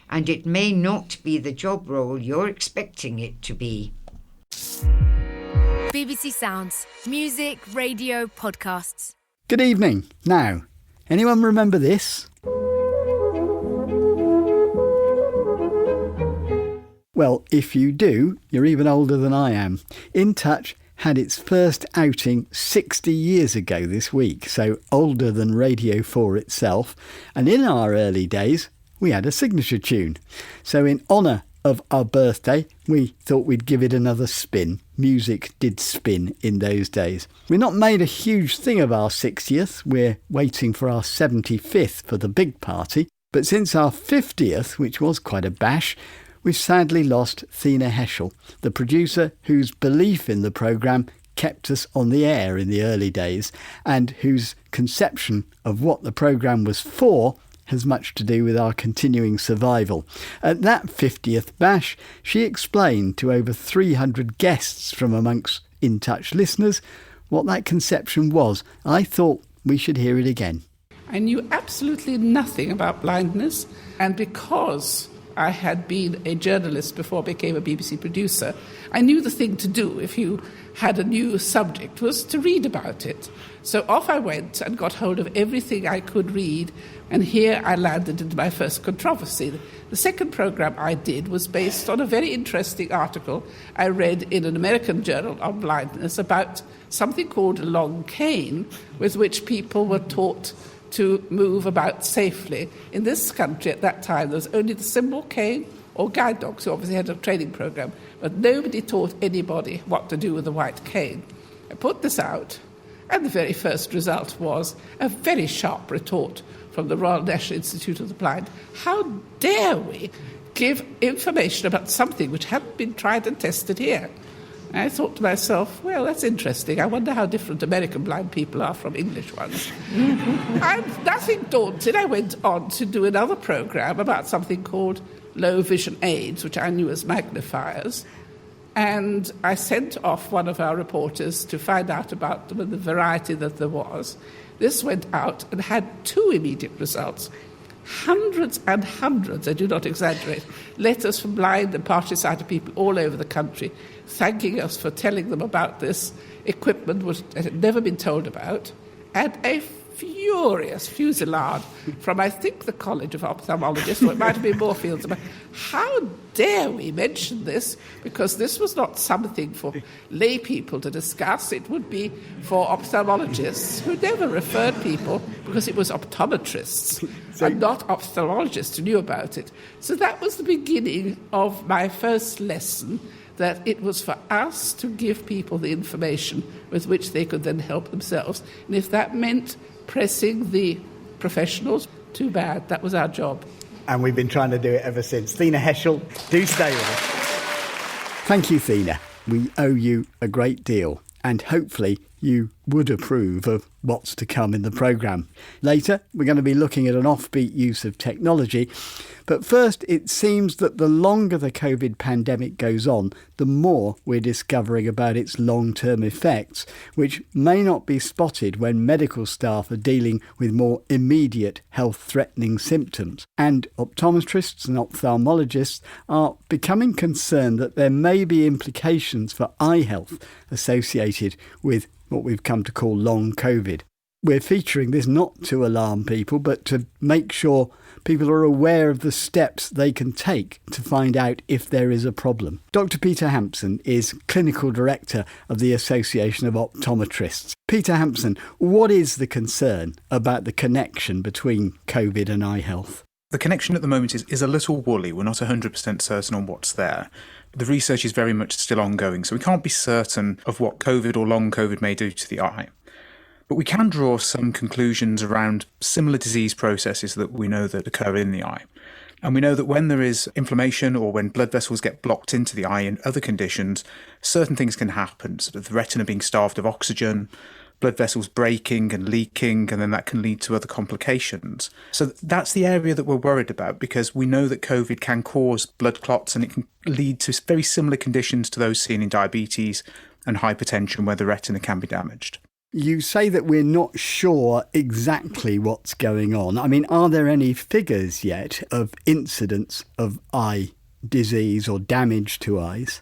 And it may not be the job role you're expecting it to be. BBC Sounds. Music, radio, podcasts. Good evening. Now, anyone remember this? Well, if you do, you're even older than I am. In Touch had its first outing 60 years ago this week, so older than Radio 4 itself. And in our early days, we had a signature tune. So in honour of our birthday, we thought we'd give it another spin. Music did spin in those days. We've not made a huge thing of our 60th. We're waiting for our 75th for the big party. But since our 50th, which was quite a bash, we've sadly lost Thina Heschel, the producer whose belief in the programme kept us on the air in the early days and whose conception of what the programme was for has much to do with our continuing survival. At that 50th bash, she explained to over 300 guests from amongst In Touch listeners what that conception was. I thought we should hear it again. I knew absolutely nothing about blindness, and because I had been a journalist before I became a BBC producer, I knew the thing to do if you had a new subject was to read about it. So off I went and got hold of everything I could read, and here I landed into my first controversy. The second programme I did was based on a very interesting article I read in an American journal on blindness about something called a long cane, with which people were taught to move about safely. In this country at that time, there was only the symbol cane or guide dogs, who obviously had a training programme, but nobody taught anybody what to do with a white cane. I put this out, and the very first result was a very sharp retort from the Royal National Institute of the Blind. How dare we give information about something which hadn't been tried and tested here? And I thought to myself, well, that's interesting. I wonder how different American blind people are from English ones. And nothing daunted, I went on to do another programme about something called low vision aids, which I knew as magnifiers. And I sent off one of our reporters to find out about them and the variety that there was. This went out and had 2 immediate results. Hundreds and hundreds, I do not exaggerate, letters from blind and partially sighted people all over the country thanking us for telling them about this equipment that had never been told about, and a furious fusillade from, I think, the College of Ophthalmologists, or it might have been Moorfields, about how dare we mention this, because this was not something for lay people to discuss. It would be for ophthalmologists who never referred people, because it was optometrists and not ophthalmologists who knew about it. So that was the beginning of my first lesson, that it was for us to give people the information with which they could then help themselves. And if that meant pressing the professionals, too bad. That was our job. And we've been trying to do it ever since. Thina Heschel, do stay with us. Thank you, Thina. We owe you a great deal, and hopefully you would approve of what's to come in the programme. Later, we're going to be looking at an offbeat use of technology. But first, it seems that the longer the COVID pandemic goes on, the more we're discovering about its long-term effects, which may not be spotted when medical staff are dealing with more immediate health-threatening symptoms. And optometrists and ophthalmologists are becoming concerned that there may be implications for eye health associated with what we've come to call long COVID. We're featuring this not to alarm people, but to make sure people are aware of the steps they can take to find out if there is a problem. Dr. Peter Hampson is Clinical Director of the Association of Optometrists. Peter Hampson, what is the concern about the connection between COVID and eye health? The connection at the moment is a little woolly. We're not 100% certain on what's there. The research is very much still ongoing, so we can't be certain of what COVID or long COVID may do to the eye. But we can draw some conclusions around similar disease processes that we know that occur in the eye. And we know that when there is inflammation or when blood vessels get blocked into the eye in other conditions, certain things can happen, sort of the retina being starved of oxygen, blood vessels breaking and leaking, and then that can lead to other complications. So that's the area that we're worried about, because we know that COVID can cause blood clots and it can lead to very similar conditions to those seen in diabetes and hypertension where the retina can be damaged. You say that we're not sure exactly what's going on. I mean, are there any figures yet of incidents of eye disease or damage to eyes?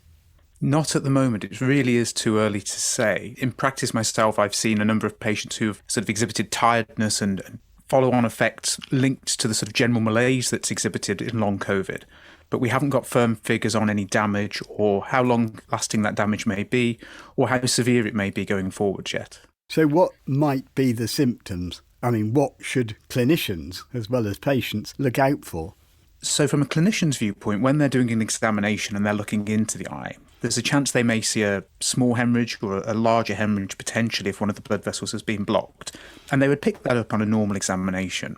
Not at the moment. It really is too early to say. In practice myself, I've seen a number of patients who have sort of exhibited tiredness and follow-on effects linked to the sort of general malaise that's exhibited in long COVID. But we haven't got firm figures on any damage or how long-lasting that damage may be or how severe it may be going forward yet. So what might be the symptoms? I mean, what should clinicians, as well as patients, look out for? So from a clinician's viewpoint, when they're doing an examination and they're looking into the eye, there's a chance they may see a small hemorrhage or a larger hemorrhage potentially if one of the blood vessels has been blocked. And they would pick that up on a normal examination.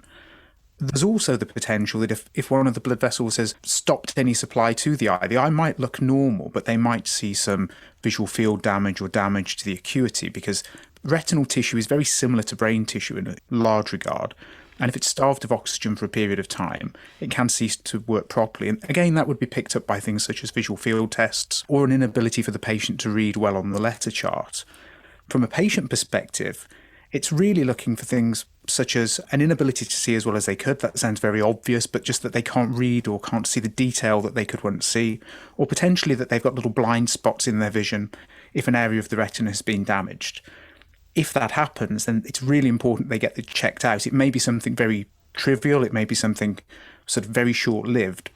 There's also the potential that if one of the blood vessels has stopped any supply to the eye might look normal, but they might see some visual field damage or damage to the acuity, because retinal tissue is very similar to brain tissue in a large regard. And if it's starved of oxygen for a period of time, it can cease to work properly. And again, that would be picked up by things such as visual field tests or an inability for the patient to read well on the letter chart. From a patient perspective, It's really looking for things such as an inability to see as well as they could. That sounds very obvious, but just that they can't read or can't see the detail that they could once see, or potentially that they've got little blind spots in their vision if an area of the retina has been damaged. If that happens, then it's really important they get it checked out. It may be something very trivial, it may be something sort of very short-lived,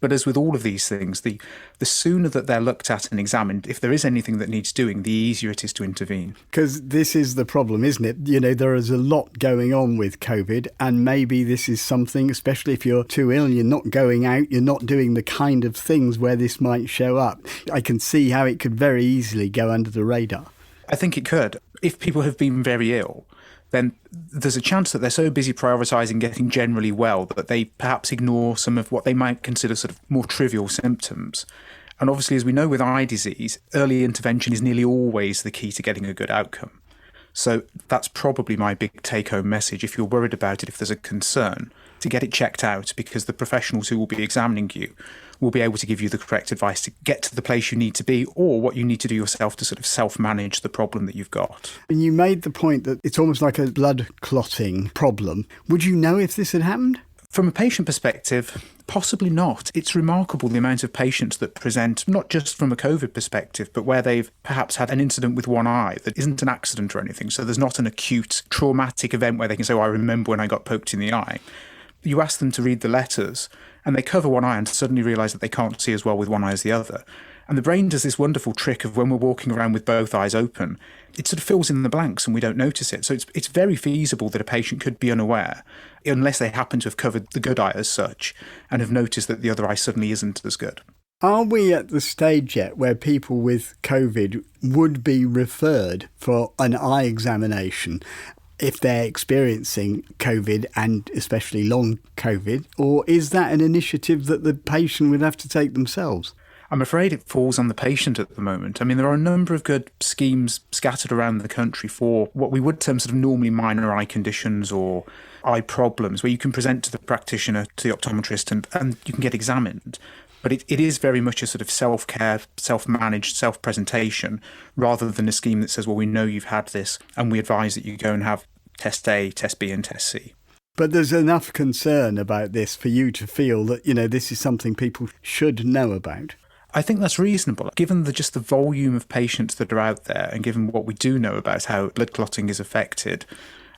but as with all of these things, the sooner that they're looked at and examined, if there is anything that needs doing, the easier it is to intervene. Because this is the problem, isn't it? You know, there is a lot going on with COVID, and maybe this is something, especially if you're too ill, you're not going out, you're not doing the kind of things where this might show up. I can see how it could very easily go under the radar. I think it could. If people have been very ill, then there's a chance that they're so busy prioritising getting generally well that they perhaps ignore some of what they might consider sort of more trivial symptoms. And obviously, as we know with eye disease, early intervention is nearly always the key to getting a good outcome. So that's probably my big take-home message. If you're worried about it, if there's a concern, to get it checked out, because the professionals who will be examining you will be able to give you the correct advice to get to the place you need to be, or what you need to do yourself to sort of self-manage the problem that you've got. And you made the point that it's almost like a blood clotting problem. Would you know if this had happened? From a patient perspective, possibly not. It's remarkable the amount of patients that present, not just from a COVID perspective, but where they've perhaps had an incident with one eye that isn't an accident or anything. So there's not an acute traumatic event where they can say, oh, I remember when I got poked in the eye. You ask them to read the letters and they cover one eye and suddenly realise that they can't see as well with one eye as the other. And the brain does this wonderful trick of when we're walking around with both eyes open, it sort of fills in the blanks and we don't notice it. So it's very feasible that a patient could be unaware, unless they happen to have covered the good eye as such and have noticed that the other eye suddenly isn't as good. Are we at the stage yet where people with COVID would be referred for an eye examination if they're experiencing COVID and especially long COVID, or is that an initiative that the patient would have to take themselves? I'm afraid it falls on the patient at the moment. I mean, there are a number of good schemes scattered around the country for what we would term sort of normally minor eye conditions or eye problems, where you can present to the practitioner, to the optometrist, and you can get examined. But it is very much a sort of self-care, self-managed, self-presentation, rather than a scheme that says, well, we know you've had this and we advise that you go and have test A, test B and test C. But there's enough concern about this for you to feel that, you know, this is something people should know about. I think that's reasonable. Given just the volume of patients that are out there and given what we do know about how blood clotting is affected,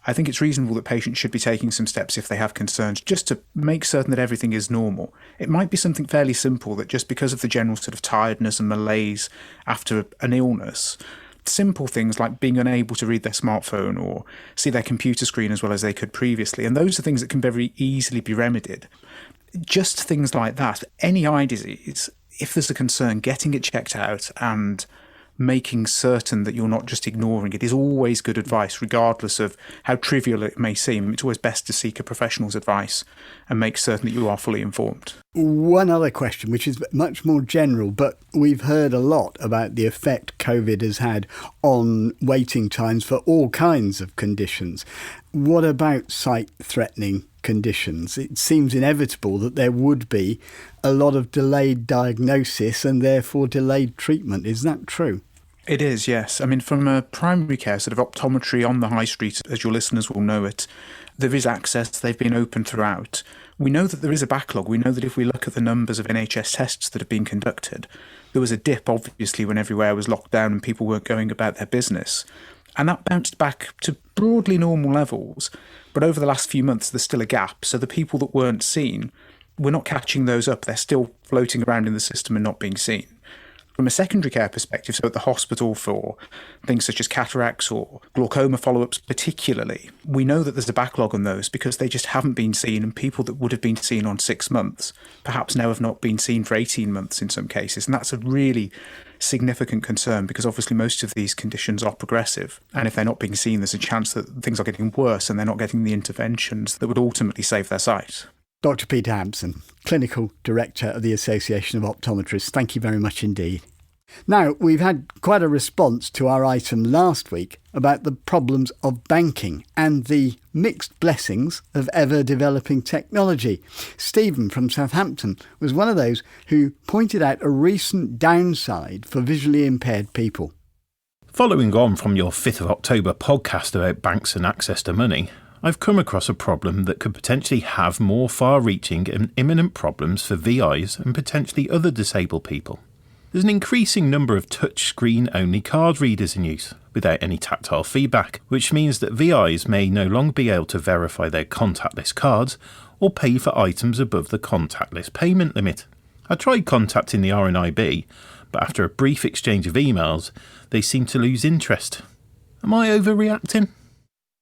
I think it's reasonable that patients should be taking some steps if they have concerns, just to make certain that everything is normal. It might be something fairly simple, that just because of the general sort of tiredness and malaise after an illness, simple things like being unable to read their smartphone or see their computer screen as well as they could previously, and those are things that can very easily be remedied. Just things like that. Any eye disease, if there's a concern, getting it checked out and making certain that you're not just ignoring it is always good advice, regardless of how trivial it may seem. It's always best to seek a professional's advice and make certain that you are fully informed. One other question, which is much more general, but we've heard a lot about the effect COVID has had on waiting times for all kinds of conditions. What about sight-threatening conditions? It seems inevitable that there would be a lot of delayed diagnosis and therefore delayed treatment. Is that true? It is, yes. I mean, from a primary care, sort of optometry on the high street, as your listeners will know it, there is access. They've been open throughout. We know that there is a backlog. We know that if we look at the numbers of NHS tests that have been conducted, there was a dip, obviously, when everywhere was locked down and people weren't going about their business. And that bounced back to broadly normal levels. But over the last few months, there's still a gap. So the people that weren't seen, we're not catching those up. They're still floating around in the system and not being seen. From a secondary care perspective, so at the hospital for things such as cataracts or glaucoma follow-ups particularly, we know that there's a backlog on those because they just haven't been seen, and people that would have been seen on 6 months perhaps now have not been seen for 18 months in some cases. And that's a really significant concern because obviously most of these conditions are progressive. And if they're not being seen, there's a chance that things are getting worse and they're not getting the interventions that would ultimately save their sight. Dr. Peter Hampson, Clinical Director of the Association of Optometrists, thank you very much indeed. Now, we've had quite a response to our item last week about the problems of banking and the mixed blessings of ever-developing technology. Stephen from Southampton was one of those who pointed out a recent downside for visually impaired people. Following on from your 5th of October podcast about banks and access to money, I've come across a problem that could potentially have more far-reaching and imminent problems for VIs and potentially other disabled people. There's an increasing number of touch-screen-only card readers in use, without any tactile feedback, which means that VIs may no longer be able to verify their contactless cards or pay for items above the contactless payment limit. I tried contacting the RNIB, but after a brief exchange of emails, they seem to lose interest. Am I overreacting?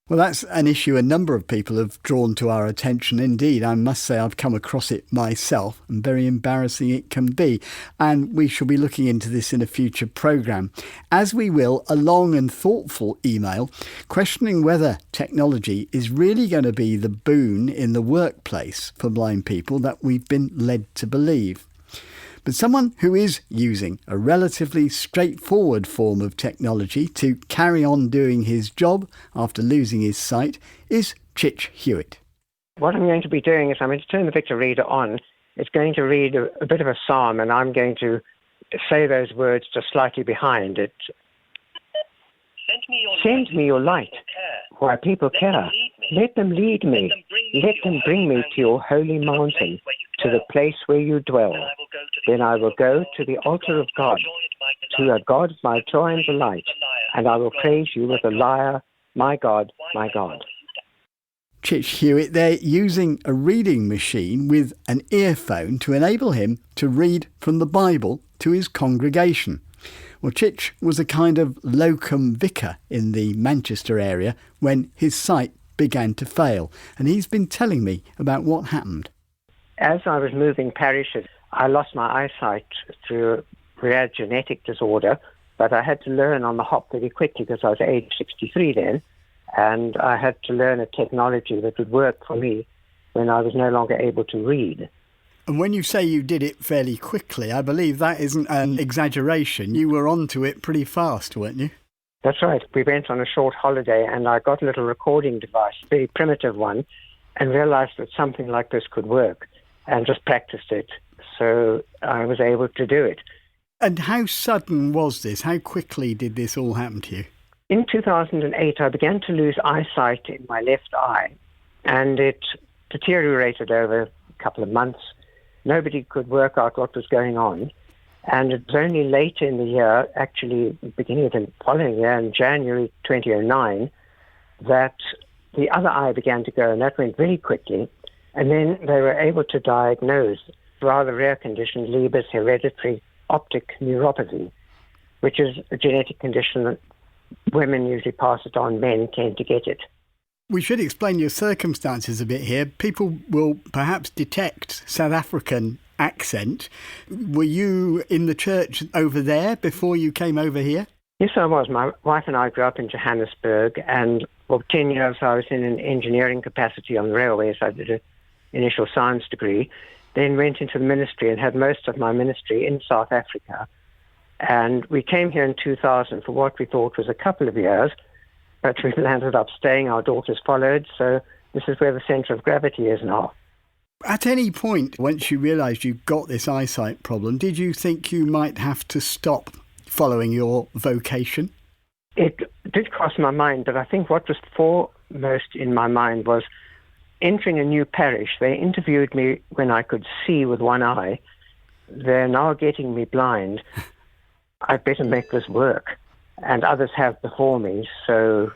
Well, that's an issue a number of people have drawn to our attention. Indeed, I must say I've come across it myself, and very embarrassing it can be. And we shall be looking into this in a future programme, as we will a long and thoughtful email questioning whether technology is really going to be the boon in the workplace for blind people that we've been led to believe. But someone who is using a relatively straightforward form of technology to carry on doing his job after losing his sight is Chich Hewitt. What I'm going to be doing is I'm going to turn the Victor Reader on. It's going to read a bit of a psalm, and I'm going to say those words just slightly behind it. Send me your light, why people care. Let them lead me. Let them bring me to your holy mountain, to the place where you dwell. Then I will go to the altar of God, to a God my joy and delight, and I will praise you with a lyre, my God, my God. Chich Hewitt there using a reading machine with an earphone to enable him to read from the Bible to his congregation. Well, Chich was a kind of locum vicar in the Manchester area when his sight began to fail, and he's been telling me about what happened. As I was moving parishes, I lost my eyesight through a rare genetic disorder, but I had to learn on the hop very quickly because I was age 63 then, and I had to learn a technology that would work for me when I was no longer able to read. And when you say you did it fairly quickly, I believe that isn't an exaggeration. You were onto it pretty fast, weren't you? That's right. We went on a short holiday and I got a little recording device, a very primitive one, and realised that something like this could work and just practiced it. So I was able to do it. And how sudden was this? How quickly did this all happen to you? In 2008, I began to lose eyesight in my left eye, and it deteriorated over a couple of months. Nobody could work out what was going on. And it was only later in the year, actually beginning of the following year, in January 2009, that the other eye began to go, and that went very quickly. And then they were able to diagnose a rather rare condition, Leber's hereditary optic neuropathy, which is a genetic condition that women usually pass it on, men tend to get it. We should explain your circumstances a bit here. People will perhaps detect South African accent. Were you in the church over there before you came over here? Yes, I was. My wife and I grew up in Johannesburg, and for 10 years I was in an engineering capacity on the railways. I did an initial science degree, then went into the ministry and had most of my ministry in South Africa. And we came here in 2000 for what we thought was a couple of years, but we landed up staying. Our daughters followed, so this is where the centre of gravity is now. At any point, once you realised you got this eyesight problem, did you think you might have to stop following your vocation? It did cross my mind, but I think what was foremost in my mind was entering a new parish. They interviewed me when I could see with one eye. They're now getting me blind. I'd better make this work. And others have before me, so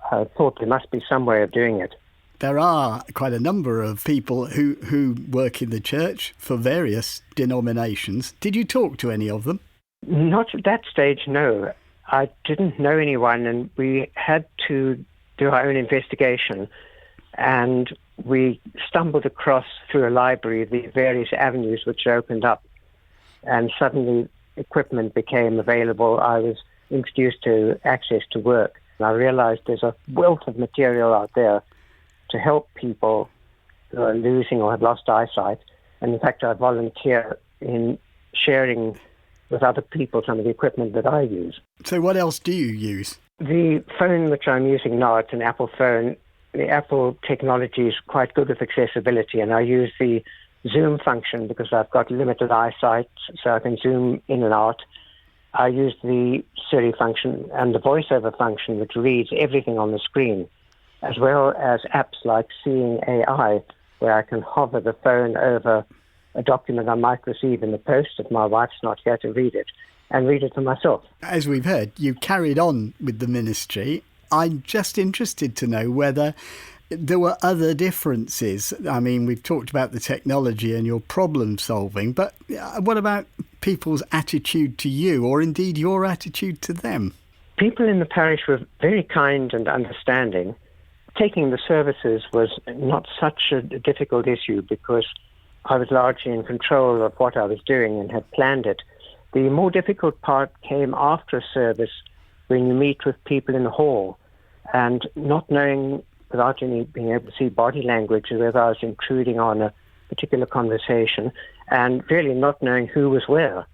I thought there must be some way of doing it. There are quite a number of people who work in the church for various denominations. Did you talk to any of them? Not at that stage, no. I didn't know anyone, and we had to do our own investigation. And we stumbled across, through a library, the various avenues which opened up. And suddenly equipment became available. I was introduced to access to work. And I realised there's a wealth of material out there to help people who are losing or have lost eyesight. And in fact, I volunteer in sharing with other people some of the equipment that I use. So what else do you use? The phone which I'm using now, it's an Apple phone. The Apple technology is quite good with accessibility, and I use the zoom function because I've got limited eyesight, so I can zoom in and out. I use the Siri function and the voiceover function, which reads everything on the screen, as well as apps like Seeing AI, where I can hover the phone over a document I might receive in the post if my wife's not here to read it, and read it for myself. As we've heard, you carried on with the ministry. I'm just interested to know whether there were other differences. I mean, we've talked about the technology and your problem solving, but what about people's attitude to you, or indeed your attitude to them? People in the parish were very kind and understanding. Taking the services was not such a difficult issue because I was largely in control of what I was doing and had planned it. The more difficult part came after a service, when you meet with people in the hall and not knowing, without any being able to see body language, whether I was intruding on a particular conversation, and really not knowing who was where.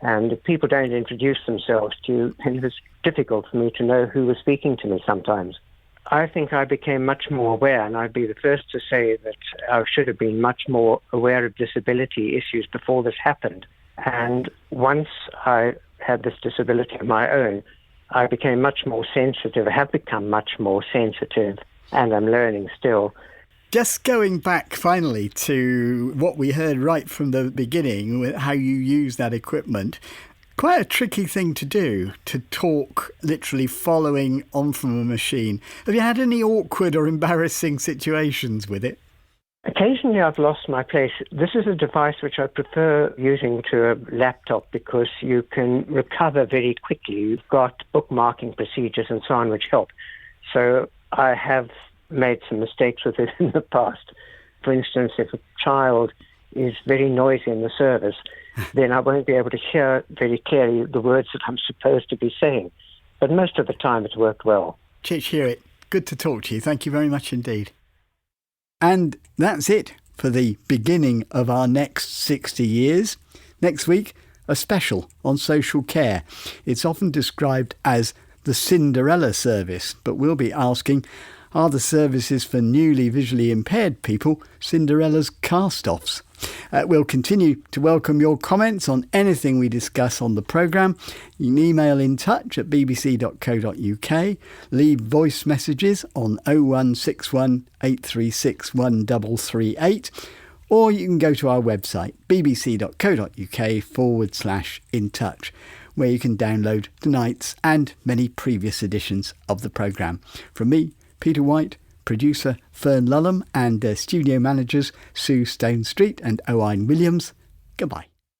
And if people don't introduce themselves to you, it was difficult for me to know who was speaking to me sometimes. I think I became much more aware, and I'd be the first to say that I should have been much more aware of disability issues before this happened. And once I had this disability of my own, I became much more sensitive. I have become much more sensitive, and I'm learning still. Just going back finally to what we heard right from the beginning, with how you use that equipment, quite a tricky thing to do, to talk literally following on from a machine. Have you had any awkward or embarrassing situations with it? Occasionally I've lost my place. This is a device which I prefer using to a laptop because you can recover very quickly. You've got bookmarking procedures and so on which help. So I have made some mistakes with it in the past. For instance, if a child is very noisy in the service, then I won't be able to hear very clearly the words that I'm supposed to be saying. But most of the time it's worked well. Chich Hewitt, good to talk to you. Thank you very much indeed. And that's it for the beginning of our next 60 years. Next week, a special on social care. It's often described as the Cinderella service, but we'll be asking, are the services for newly visually impaired people Cinderella's cast-offs? We'll continue to welcome your comments on anything we discuss on the programme. You can email in touch at bbc.co.uk, leave voice messages on 0161 836 1338, or you can go to our website bbc.co.uk/in touch, where you can download tonight's and many previous editions of the programme. From me, Peter Wight, producer Fern Lulham, and studio managers Sue Stone Street and Owain Williams. Goodbye.